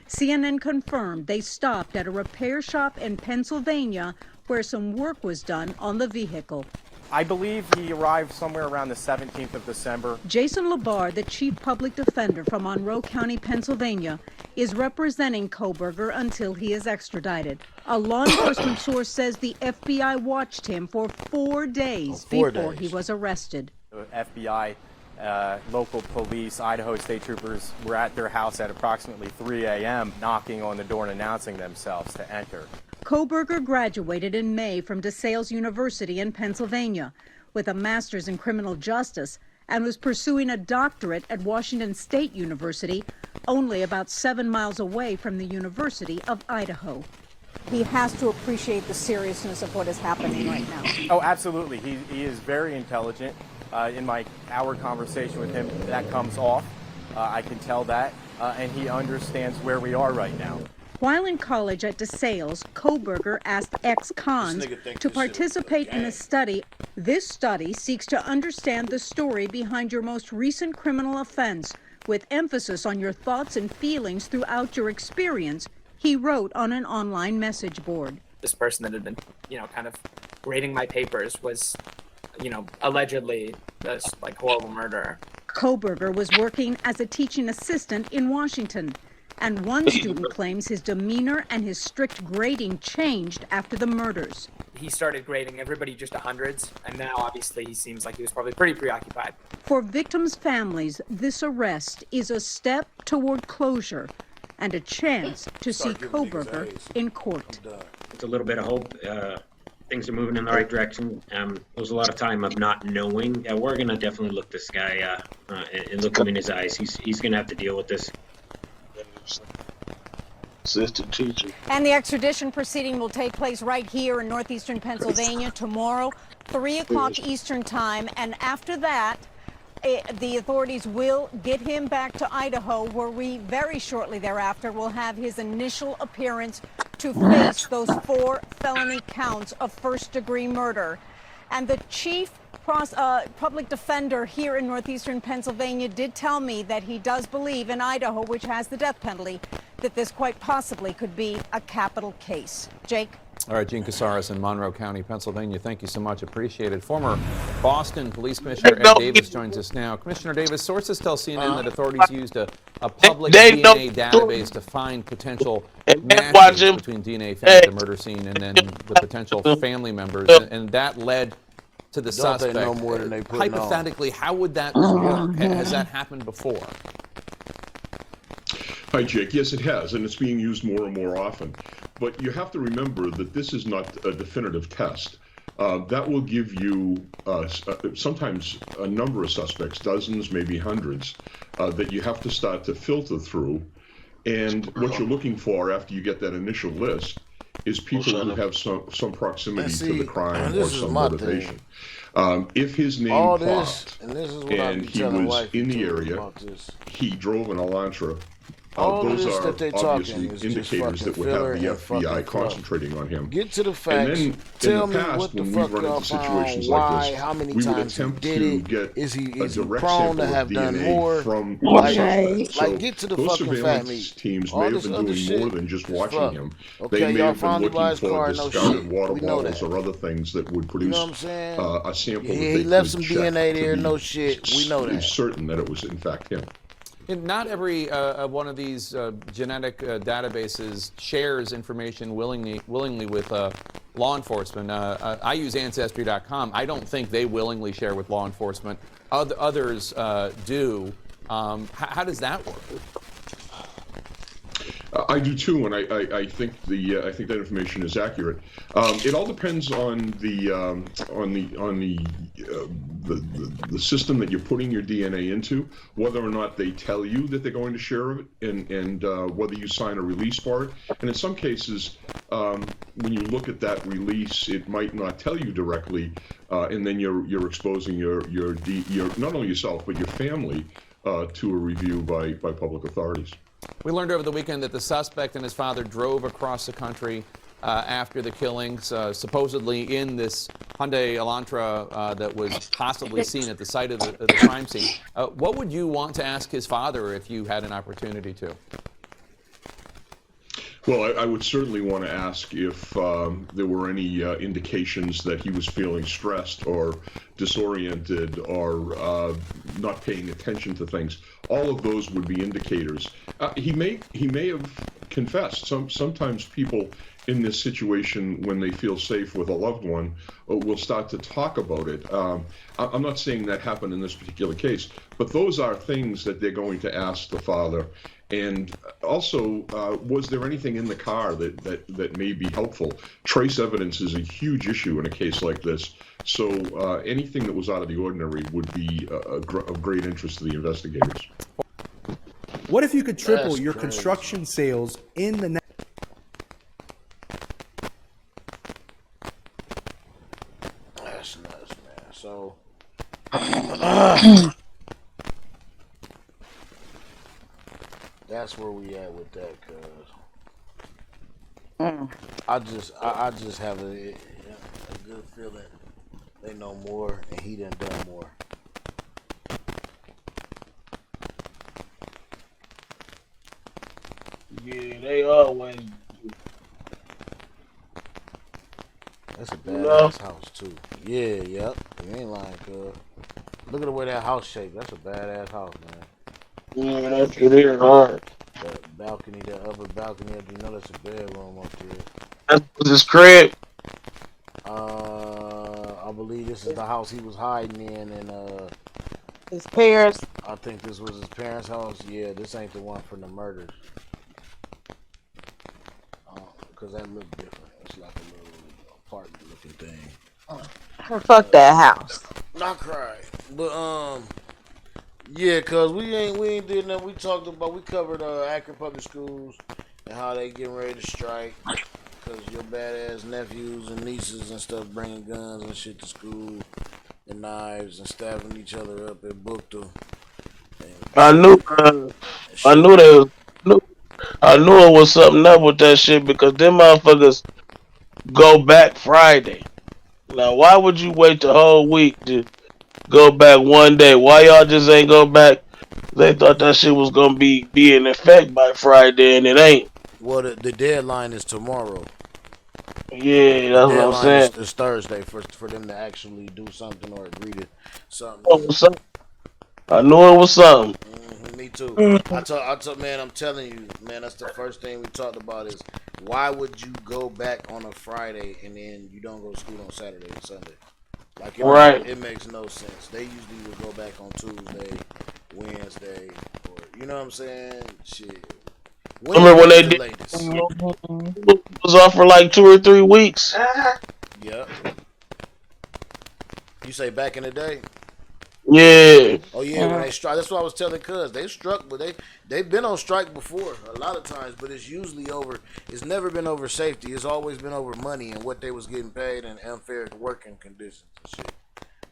CNN confirmed they stopped at a repair shop in Pennsylvania where some work was done on the vehicle. I believe he arrived somewhere around the 17th of December. Jason Labar, the chief public defender from Monroe County, Pennsylvania, is representing Kohberger until he is extradited. A law enforcement source says the FBI watched him for 4 days before he was arrested. The FBI, local police, Idaho state troopers were at their house at approximately 3 a.m. knocking on the door and announcing themselves to enter. Kohberger graduated in May from DeSales University in Pennsylvania with a master's in criminal justice and was pursuing a doctorate at Washington State University, only about 7 miles away from the University of Idaho. He has to appreciate the seriousness of what is happening right now. Oh, absolutely. He is very intelligent. In my hour conversation with him, that comes off. I can tell that. And he understands where we are right now. While in college at DeSales, Kohberger asked ex-cons to participate in a study. This study seeks to understand the story behind your most recent criminal offense, with emphasis on your thoughts and feelings throughout your experience, he wrote on an online message board. This person that had been, kind of grading my papers was, allegedly this horrible murderer. Kohberger was working as a teaching assistant in Washington, and one student claims his demeanor and his strict grading changed after the murders. He started grading everybody just 100s, and now obviously he seems like he was probably pretty preoccupied. For victims' families, this arrest is a step toward closure and a chance to see Kohberger in court. It's a little bit of hope. Things are moving in the right direction. There was a lot of time of not knowing. We're going to definitely look this guy and look him in his eyes. He's going to have to deal with this. Assistant teacher. And the extradition proceeding will take place right here in northeastern Pennsylvania tomorrow, 3 o'clock Eastern time. And after that, the authorities will get him back to Idaho, where we very shortly thereafter will have his initial appearance to face those 4 felony counts of first-degree murder. And the chief public defender here in northeastern Pennsylvania did tell me that he does believe in Idaho, which has the death penalty, that this quite possibly could be a capital case. Jake? All right, Gene Casares in Monroe County, Pennsylvania. Thank you so much. Appreciate it. Former Boston Police Commissioner Ed Davis joins us now. Commissioner Davis, sources tell CNN that authorities used a public DNA database to find potential matches between DNA found at the murder scene and then the potential family members, and that led to the suspect. They know more than they put Hypothetically, how would that work? Has that happened before? Hi, Jake. Yes, it has, and it's being used more and more often. But you have to remember that this is not a definitive test. That will give you sometimes a number of suspects, dozens, maybe hundreds, that you have to start to filter through. And what you're looking for after you get that initial list is people who have some proximity to the crime or some motivation. If his name popped and he was in the area, he drove an Elantra, those are obviously indicators that would have the FBI concentrating on him. Get to the facts. And then Tell in the me past, what the when fuck we've run y'all into situations found, like why, this, how many we would times he attempt did to it. get Is he a direct prone to sample have of done DNA more? from Like, suspects. like, get to the those fucking surveillance fact teams All may have this been other doing shit more than just is watching fuck. him. Okay, They may y'all have been found him by looking his for car, no discarded shit. water We know bottles that. or other things that would You produce know what I'm saying? a sample that He they left could some check DNA to there, be no shit. We know that. certain that it was in fact him. And not every one of these genetic databases shares information willingly with law enforcement. I use Ancestry.com. I don't think they willingly share with law enforcement. Others do. How does that work? I do too, and I think I think that information is accurate. It all depends on the system that you're putting your DNA into, whether or not they tell you that they're going to share it, and whether you sign a release for it. And in some cases, when you look at that release, it might not tell you directly, and then you're exposing your not only yourself but your family to a review by public authorities. We learned over the weekend that the suspect and his father drove across the country after the killings, supposedly in this Hyundai Elantra that was possibly seen at the site of the crime scene. What would you want to ask his father if you had an opportunity to? Well, I would certainly want to ask if there were any indications that he was feeling stressed or disoriented or not paying attention to things. All of those would be indicators. He may have confessed. Sometimes people in this situation, when they feel safe with a loved one, will start to talk about it. I'm not saying that happened in this particular case, but those are things that they're going to ask the father. And also, was there anything in the car that may be helpful? Trace evidence is a huge issue in a case like this. So anything that was out of the ordinary would be of great interest to the investigators. What if you could triple your construction sales in the next? That's nuts, man. So. That's where we at with that, cuz I just have a good feeling they know more and he done more. Yeah, they always do. That's a badass house too. Yeah, yep. You ain't lying, cuz. Look at the way that house shaped. That's a badass house, man. Yeah, that's it is hard. That balcony, that upper balcony, you know that's a bedroom up there. That's his crib. I believe this is the house he was hiding in, and his parents. I think this was his parents' house. Yeah, this ain't the one from the murders. Cause that looked different. It's like a little apartment-looking thing. Fuck that house. Not cry, but yeah, cause we ain't did nothing. We covered Akron Public Schools and how they getting ready to strike. Cause your badass nephews and nieces and stuff bringing guns and shit to school and knives and stabbing each other up at Bookta. I knew it was something up with that shit because them motherfuckers go back Friday. Now, why would you wait the whole week to go back one day? Why y'all just ain't go back? They thought that shit was gonna be in effect by Friday, and it ain't. Well, the deadline is tomorrow. Yeah, that's what I'm saying. Is Thursday for them to actually do something or agree to something. I knew it was something. Me too. I told man, I'm telling you, man, that's the first thing we talked about is why would you go back on a Friday and then you don't go to school on Saturday and Sunday? Like it makes no sense. They usually would go back on Tuesday, Wednesday, or you know what I'm saying? Shit. Remember when they did? It was off for like 2 or 3 weeks. Yep. You say back in the day? Yeah. Oh yeah, when they strike. That's what I was telling Cuz. They struck, but they've been on strike before a lot of times, but it's usually over. It's never been over safety. It's always been over money and what they was getting paid and unfair working conditions and shit.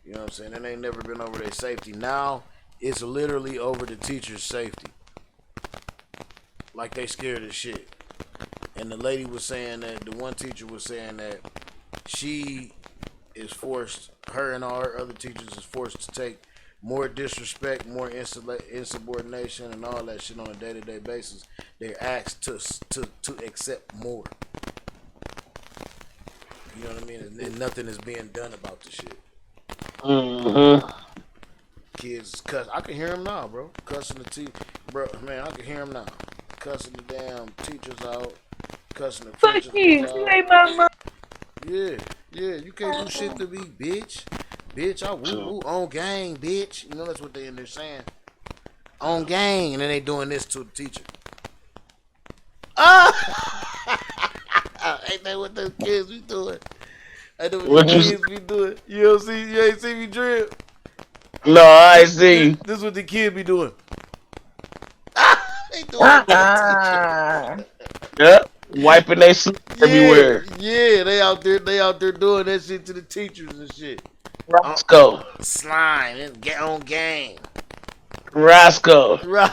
You know what I'm saying? And they never been over their safety. Now it's literally over the teacher's safety. Like they scared of shit. And the lady was saying that the one teacher was saying that she is forced, her and all her other teachers is forced to take more disrespect, more insubordination, and all that shit on a day-to-day basis. They're asked to accept more. You know what I mean? And nothing is being done about the shit. Kids cuss. I can hear him now, bro. Cussing the bro. Man, I can hear him now. Cussing the damn teachers out. Cussing the fuck you. out. You ain't my mom. Yeah, you can't do shit to me, bitch. Bitch, I woo on gang, bitch. You know that's what they in there saying. On gang, and then they doing this to the teacher. Ain't that what those kids be doing? Ain't that what What the you? kids be doing? You ain't see me drip. No, I ain't see you. This is what the kids be doing. They doing it to the teacher. Yep, wiping their sleep everywhere. Yeah, they out there doing that shit to the teachers and shit. Roscoe, Slime and get on game. Roscoe. Right.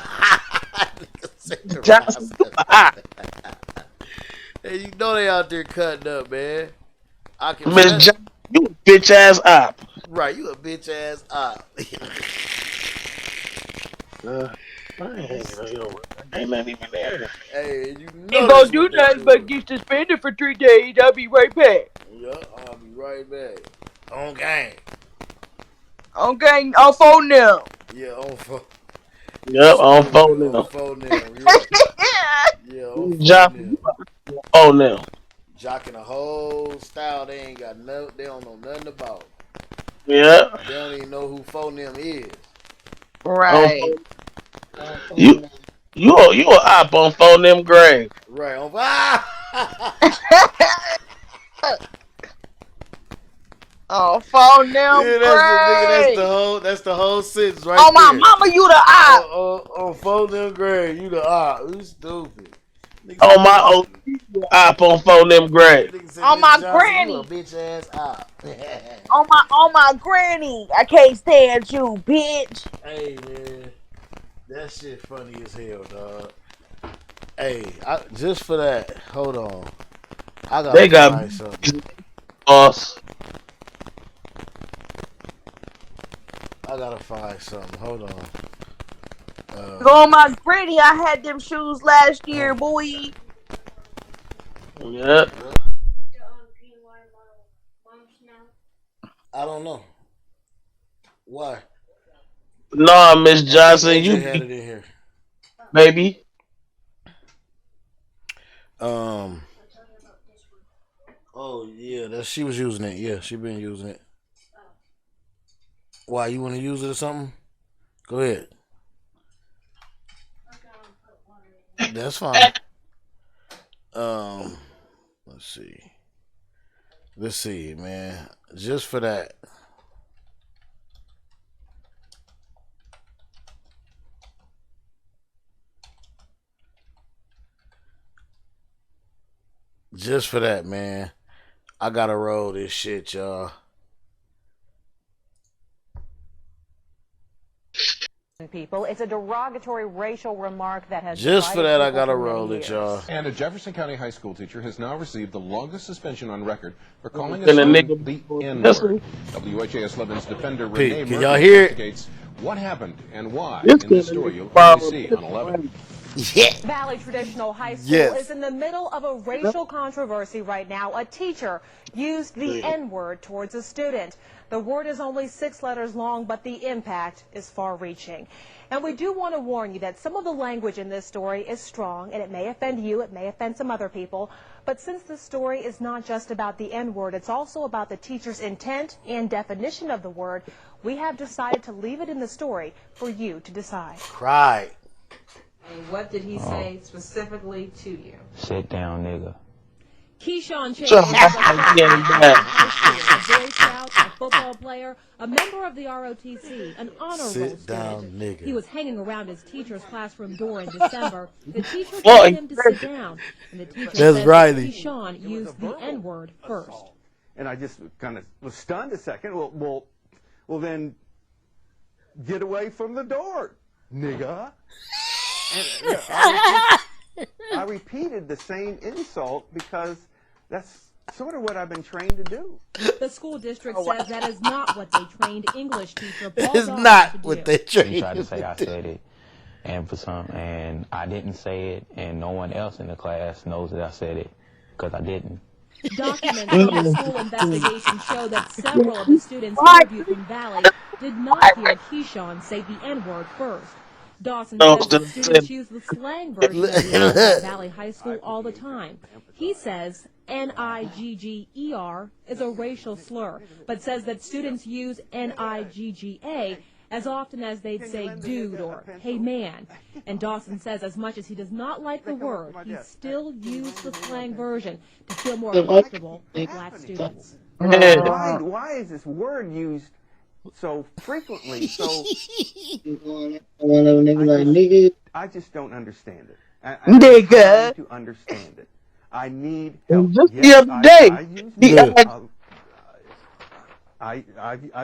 Johnson, Hey, you know they out there cutting up, man. I can Miss that, Johnson, you a bitch ass op. right, you a bitch ass op. Ain't nothing even there. Hey, you know Ain't that's gonna do what they nothing but doing. get suspended for 3 days. I'll be right back. Yup, I'll be right back. On game. Okay, I'll phone now. Yeah, on phone. Yep, on phone On now. phone now. Right. Yeah, on phone Johnson, now. you on now. Jocking a whole style they ain't got no, they don't know nothing about. Yeah. They don't even know who phone them is. On Right. phone. You a op on phone them grave. Right. On Oh, phone them yeah, that's the nigga. great. That's the whole sentence right Oh, my there. mama, you the op. On phone them grave, you the op. You stupid. Nigga On said, my OG, you a op on phone them grave. nigga said, On Miss my Johnson, you a granny. bitch ass op. On my granny. I can't stand you, bitch. Hey man, that shit funny as hell, dog. Hey, just for that, hold on. I gotta They got find something. boss. I gotta find something. Hold on. On my granny, I had them shoes last year, boy. Yep. I don't know. Why? Nah, Miss I think Johnson, you AJ had it be in here. baby. Oh yeah, she was using it. Yeah, she been using it. Why you want to use it or something? Go ahead. That's fine. Let's see. Let's see, man. Just for that. Just for that, man. I gotta roll this shit, y'all. People. It's a derogatory racial remark that has Just for that, I gotta for many roll it, years. y'all. And a Jefferson County high school teacher has now received the longest suspension on record for calling a Then a student nigga the this N-word. WHAS 11's defender Pete, Renee can Murphy y'all hear it? investigates what happened and why this in this kid story nigga you'll only problem. see on 11. Yeah. Valley Traditional High School Yes. is in the middle of a racial controversy right now. A teacher used the N-word towards a student. The word is only 6 letters long, but the impact is far-reaching. And we do want to warn you that some of the language in this story is strong, and it may offend you, it may offend some other people. But since this story is not just about the N-word, it's also about the teacher's intent and definition of the word, we have decided to leave it in the story for you to decide. Cry. And what did he say specifically to you? Sit down, nigga. Keyshawn Chambers So is a freshman yeah, at high school, a Boy Scout, a football player, a member of the ROTC, an honor roll Sit down, student. nigga. He was hanging around his teacher's classroom door in December. The teacher Well, told him to sit down, and the teacher That's said Riley. that Keyshawn used the N-word first. And I just kind of was stunned a second. Well, then get away from the door, nigga. And, I repeated the same insult because that's sort of what I've been trained to do. The school district says that is not what they trained English teacher Paul It's Dawson not to what do. they trained. He tried to say I said it, and I didn't say it, and no one else in the class knows that I said it because I didn't. Documents from the school investigation show that several of the students interviewed in Valley did not hear Keyshawn say the N-word first. Dawson says that students use the slang version of the N-word at Valley High School all the time. He says Nigger is a racial slur, but says that students use Nigga as often as they'd say dude or hey man. And Dawson says as much as he does not like the word, he still used the slang version to feel more comfortable with black students. Why is this word used so frequently? So I just don't understand it. I'm trying to understand it. I need help. Just the Yes, other day, I've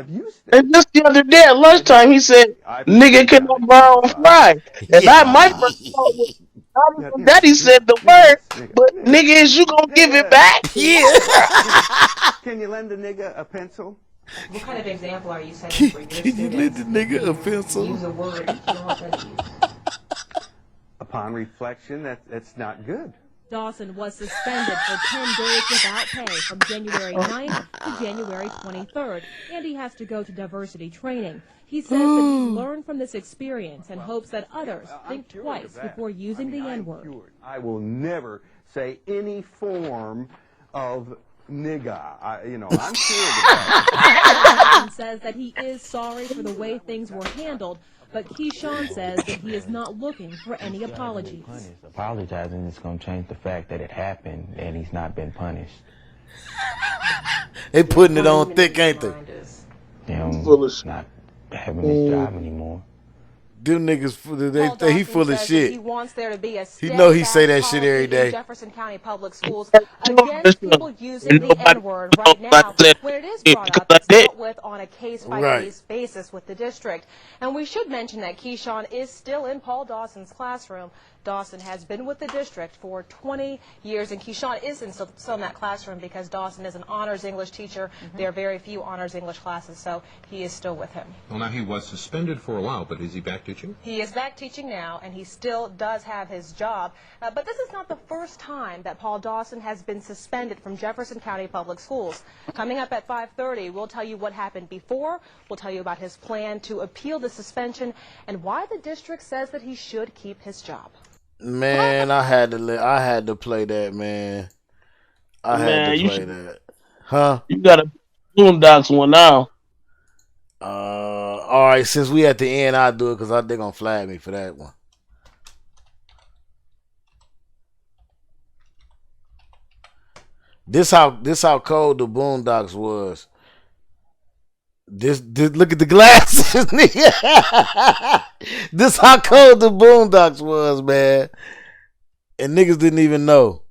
used it. and just the other day at lunchtime, he said, "Nigga cannot borrow and fry." And my first thought was, not even that he said the word, but nigga, is you gonna give it back? Can you lend a nigga a pencil? What kind of example are you setting for your students? Can you lend the nigga a pencil? Use a word that you don't want them to use. Upon reflection, that's not good. Dawson was suspended for 10 days without pay from January 9th to January 23rd, and he has to go to diversity training. He says that he's learned from this experience and hopes that others think twice before using the N-word. I will never say any form of nigga. I'm cured of that. Dawson says that he is sorry for the way things were handled, but Keyshawn says that he is not looking for any apologies. Apologizing is going to change the fact that it happened and he's not been punished. They putting it on thick, ain't they? Not having his job anymore. Them niggas, he full of shit. He wants there to be a He know he say that shit every in day. Jefferson County Public Schools against people using the N-word right now. When it is brought up, it's dealt with on a case-by-case basis with the district. And we should mention that Keyshawn is still in Paul Dawson's classroom. Dawson has been with the district for 20 years, and Keyshawn is still in that classroom because Dawson is an honors English teacher. There are very few honors English classes, so he is still with him. Well, now he was suspended for a while, but is he back teaching? He is back teaching now, and he still does have his job. But this is not the first time that Paul Dawson has been suspended from Jefferson County Public Schools. Coming up at 5:30, we'll tell you what happened before. We'll tell you about his plan to appeal the suspension and why the district says that he should keep his job. Man, I had to play that, man. I had to play that. Huh? You got a Boondocks one now. All right, since we at the end, I'll do it because they're going to flag me for that one. This how cold the Boondocks was. This look at the glasses, nigga. This how cold the Boondocks was, man. And niggas didn't even know.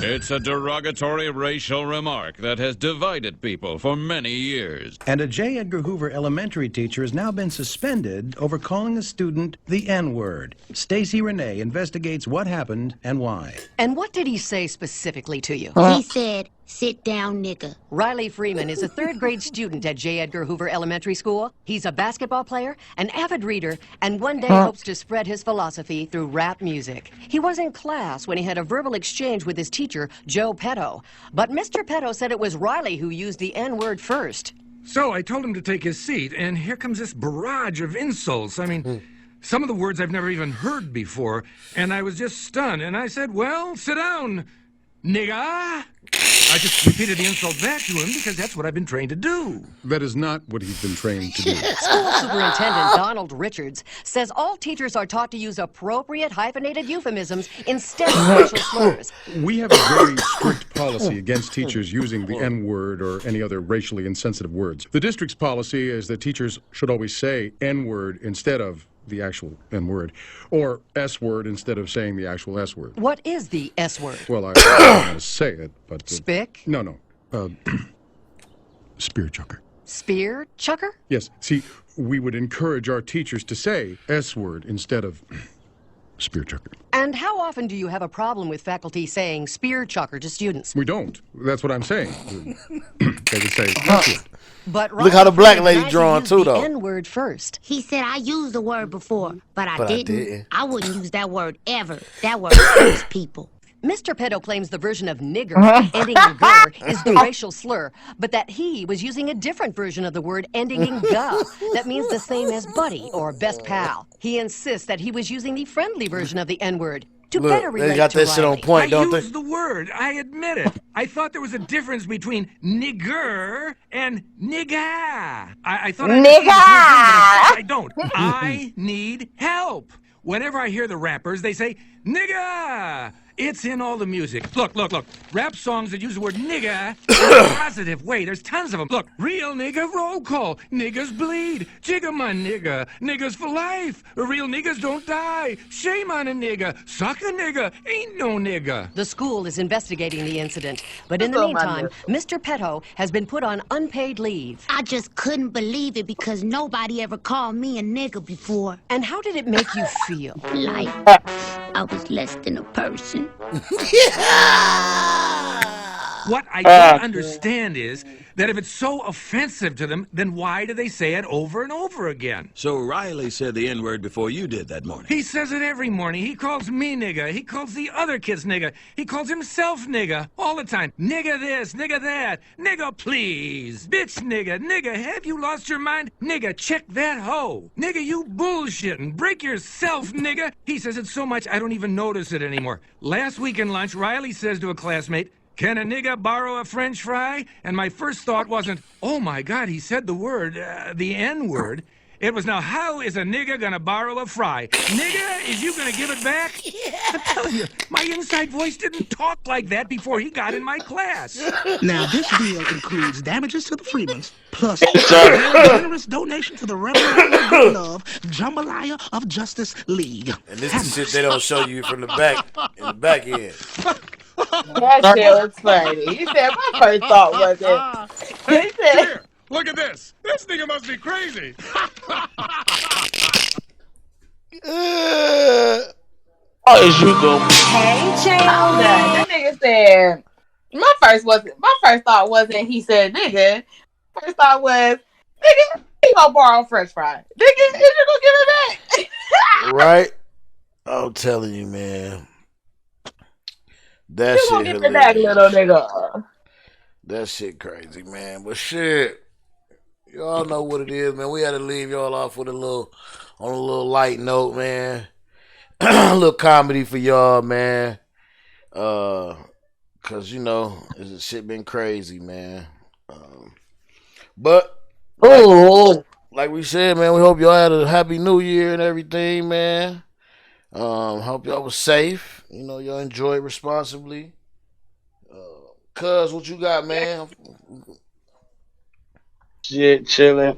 It's a derogatory racial remark that has divided people for many years. And a J. Edgar Hoover elementary teacher has now been suspended over calling a student the N-word. Stacey Renee investigates what happened and why. And what did he say specifically to you? He said, "Sit down, nigga." Riley Freeman is a third-grade student at J. Edgar Hoover Elementary School. He's a basketball player, an avid reader, and one day hopes to spread his philosophy through rap music. He was in class when he had a verbal exchange with his teacher, Joe Petto. But Mr. Petto said it was Riley who used the N-word first. So I told him to take his seat, and here comes this barrage of insults. I mean, some of the words I've never even heard before, and I was just stunned. And I said, well, sit down, nigga. I just repeated the insult back to him because that's what I've been trained to do. That is not what he's been trained to do. School Superintendent Donald Richards says all teachers are taught to use appropriate hyphenated euphemisms instead of racial slurs. We have a very strict policy against teachers using the N-word or any other racially insensitive words. The district's policy is that teachers should always say N-word instead of the actual N-word, or S-word instead of saying the actual S-word. What is the S-word? Well, I don't know how to say it, but... Spick? No. Spear chucker. Spear chucker? Yes. See, we would encourage our teachers to say S-word instead of spear chucker. And how often do you have a problem with faculty saying spear chucker to students? We don't. That's what I'm saying. They would say S-word. But look how the black lady drawing too, though. N-word first. He said I used the word before, but I didn't. I wouldn't use that word ever. That word hurts people. Mr. Petto claims the version of nigger, ending in gur, is the racial slur, but that he was using a different version of the word ending in ga that means the same as buddy or best pal. He insists that he was using the friendly version of the N-word. to Look, better they relate got to that shit on Riley. point, I don't they? used the word. I admit it. I thought there was a difference between nigger and nigga. I thought I understood the same thing, but of course I don't. I need help. Whenever I hear the rappers, they say, nigga! It's in all the music. Look. Rap songs that use the word nigga in a positive way. There's tons of them. Look, real nigga roll call. Niggas bleed. Jigga my nigga. Niggas for life. Real niggas don't die. Shame on a nigga. Suck a nigga. Ain't no nigga. The school is investigating the incident, but in the That's all my meantime, Mr. Petto has been put on unpaid leave. I just couldn't believe it because nobody ever called me a nigga before. And how did it make you feel? Like I was less than a person. What I don't understand is that if it's so offensive to them, then why do they say it over and over again? So Riley said the N-word before you did that morning. He says it every morning. He calls me nigga. He calls the other kids nigga. He calls himself nigga all the time. Nigga this, nigga that. Nigga please. Bitch nigga. Have you lost your mind? Nigga, check that hoe. Nigga, you bullshitting. Break yourself, nigga. He says it so much I don't even notice it anymore. Last week in lunch, Riley says to a classmate, can a nigga borrow a French fry? And my first thought wasn't, oh my God, he said the word, the N-word. It was, now how is a nigga gonna borrow a fry? Nigga, is you gonna give it back? I'm telling you, my inside voice didn't talk like that before he got in my class. Now, this deal includes damages to the Freemans, plus a generous donation to the Reverend Good Love Jambalaya of Justice League. And this is shit they don't show you from the back, in the back end. That shit was funny. He said, my first thought was it. He said, Here, look at this. This nigga must be crazy. How is you going? hey, child. That nigga said, my first thought wasn't he said nigga. First thought was, nigga, he gonna borrow French fry. Nigga, is you gonna give it back? Right? I'm telling you, man. That You shit gonna give it hilarious. back, little nigga. That shit crazy, man. But shit, y'all know what it is, man. We had to leave y'all off with on a little light note, man. A little comedy for y'all, man. Cause you know, this shit been crazy, man. But like we said, man, we hope y'all had a happy new year and everything, man. Hope y'all was safe. You know, y'all enjoy it responsibly. Cuz, what you got, man? Shit, chilling.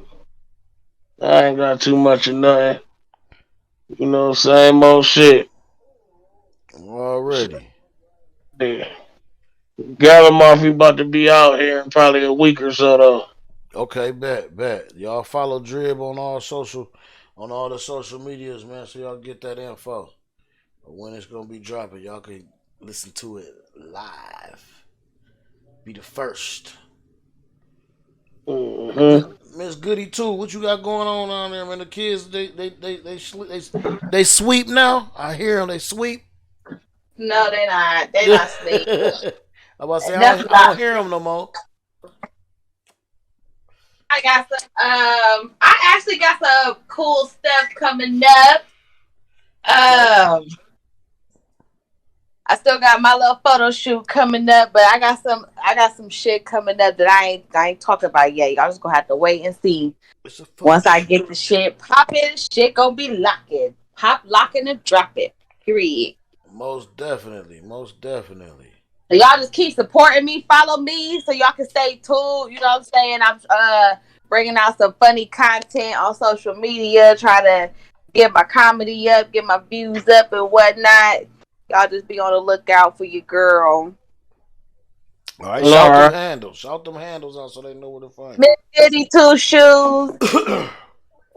I ain't got too much of nothing. You know, same old shit. Already. Yeah. Gallimorphy about to be out here in probably a week or so, though. Okay, bet. Y'all follow Drib on all the social medias, man, so y'all get that info. When it's gonna be dropping, y'all can listen to it live. Be the first. Miss Goody too. What you got going on down there, man? The kids they sweep now. I hear them. They sweep. No, they not. They not sleep. I'm about to say I don't hear them no more. I got some. I actually got some cool stuff coming up. I still got my little photo shoot coming up, but I got some shit coming up that I ain't talking about yet. Y'all just gonna have to wait and see. Once I get the shit popping, shit gonna be locking. Pop, locking, and drop it. Period. Most definitely. So y'all just keep supporting me, follow me, so y'all can stay tuned. You know what I'm saying? I'm bringing out some funny content on social media, try to get my comedy up, get my views up and whatnot. Y'all just be on the lookout for your girl. All right, shout them handles out so they know where to find Miss Goody Two Shoes,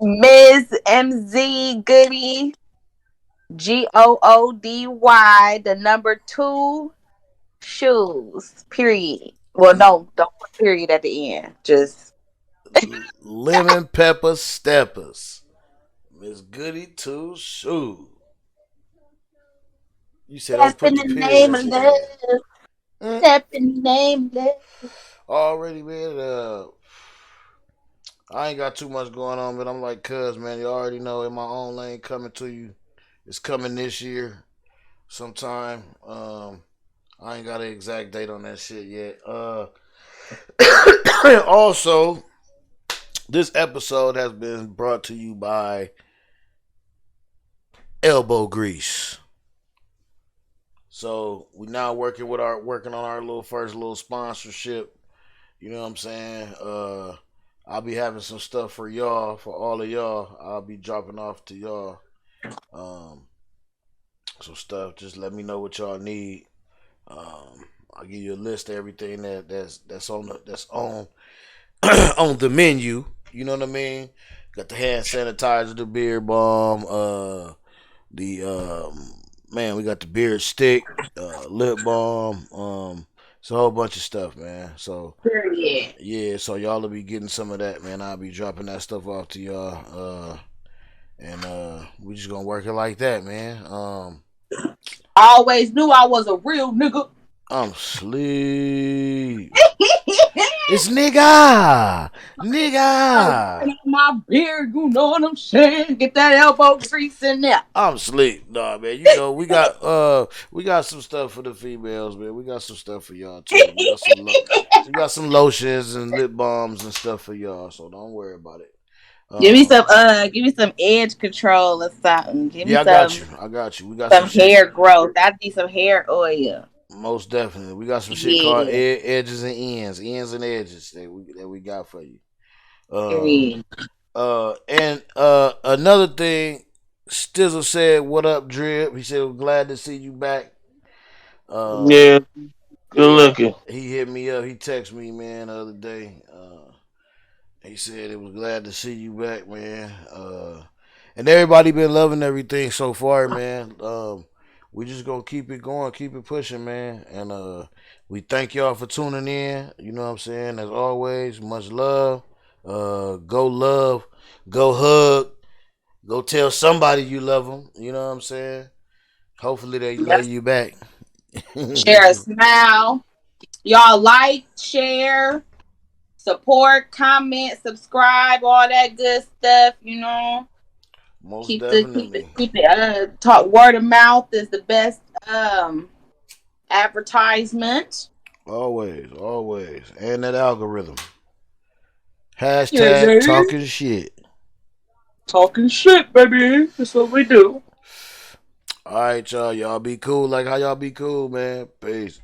Ms. MZ Goody, GOODY, the number 2 shoes. Period. Well, no, don't put period at the end. Just Lemon Pepper Steppers. Miss Goody Two Shoes. You said don't put the period at the end. Step in the name of love. Already, man. I ain't got too much going on, but I'm like, cuz, man, you already know in my own lane coming to you. It's coming this year. sometime. I ain't got an exact date on that shit yet. Also, this episode has been brought to you by Elbow Grease. So we now working on our first little sponsorship. You know what I'm saying? I'll be having some stuff for y'all, for all of y'all. I'll be dropping off to y'all. Some stuff. Just let me know what y'all need. I'll give you a list of everything that's on on the menu. You know what I mean? Got the hand sanitizer, the beard balm, the man, we got the beard stick, lip balm, it's a whole bunch of stuff, man. So yeah, so y'all will be getting some of that, man. I'll be dropping that stuff off to y'all. And we just gonna work it like that, man. I always knew I was a real nigga. I'm sleep. It's nigga. My beard, you know what I'm saying? Get that elbow grease in there. I'm sleep, nah, man. You know we got some stuff for the females, man. We got some stuff for y'all too. We got some lotions and lip balms and stuff for y'all, so don't worry about it. Give me some edge control or something. Give me I got you. We got some hair growth. I need some hair oil. Most definitely. We got some shit called edges and ends and edges that we got for you. And another thing, Stizzle said, "What up, Drip?" He said, "We're glad to see you back." Yeah, good looking. He hit me up. He texted me, man, the other day. He said it was glad to see you back, man. And everybody been loving everything so far, man. We just gonna keep it going, keep it pushing, man. And we thank y'all for tuning in. You know what I'm saying? As always, much love. Go hug, go tell somebody you love them. You know what I'm saying? Hopefully they love you back. Share a smile. Y'all like, share, support, comment, subscribe, all that good stuff. You know. Most keep definitely. Keep it. Talk word of mouth is the best advertisement. Always. And that algorithm. Hashtag talking shit. Talking shit, baby. That's what we do. All right, y'all. Y'all be cool like how y'all be cool, man. Peace.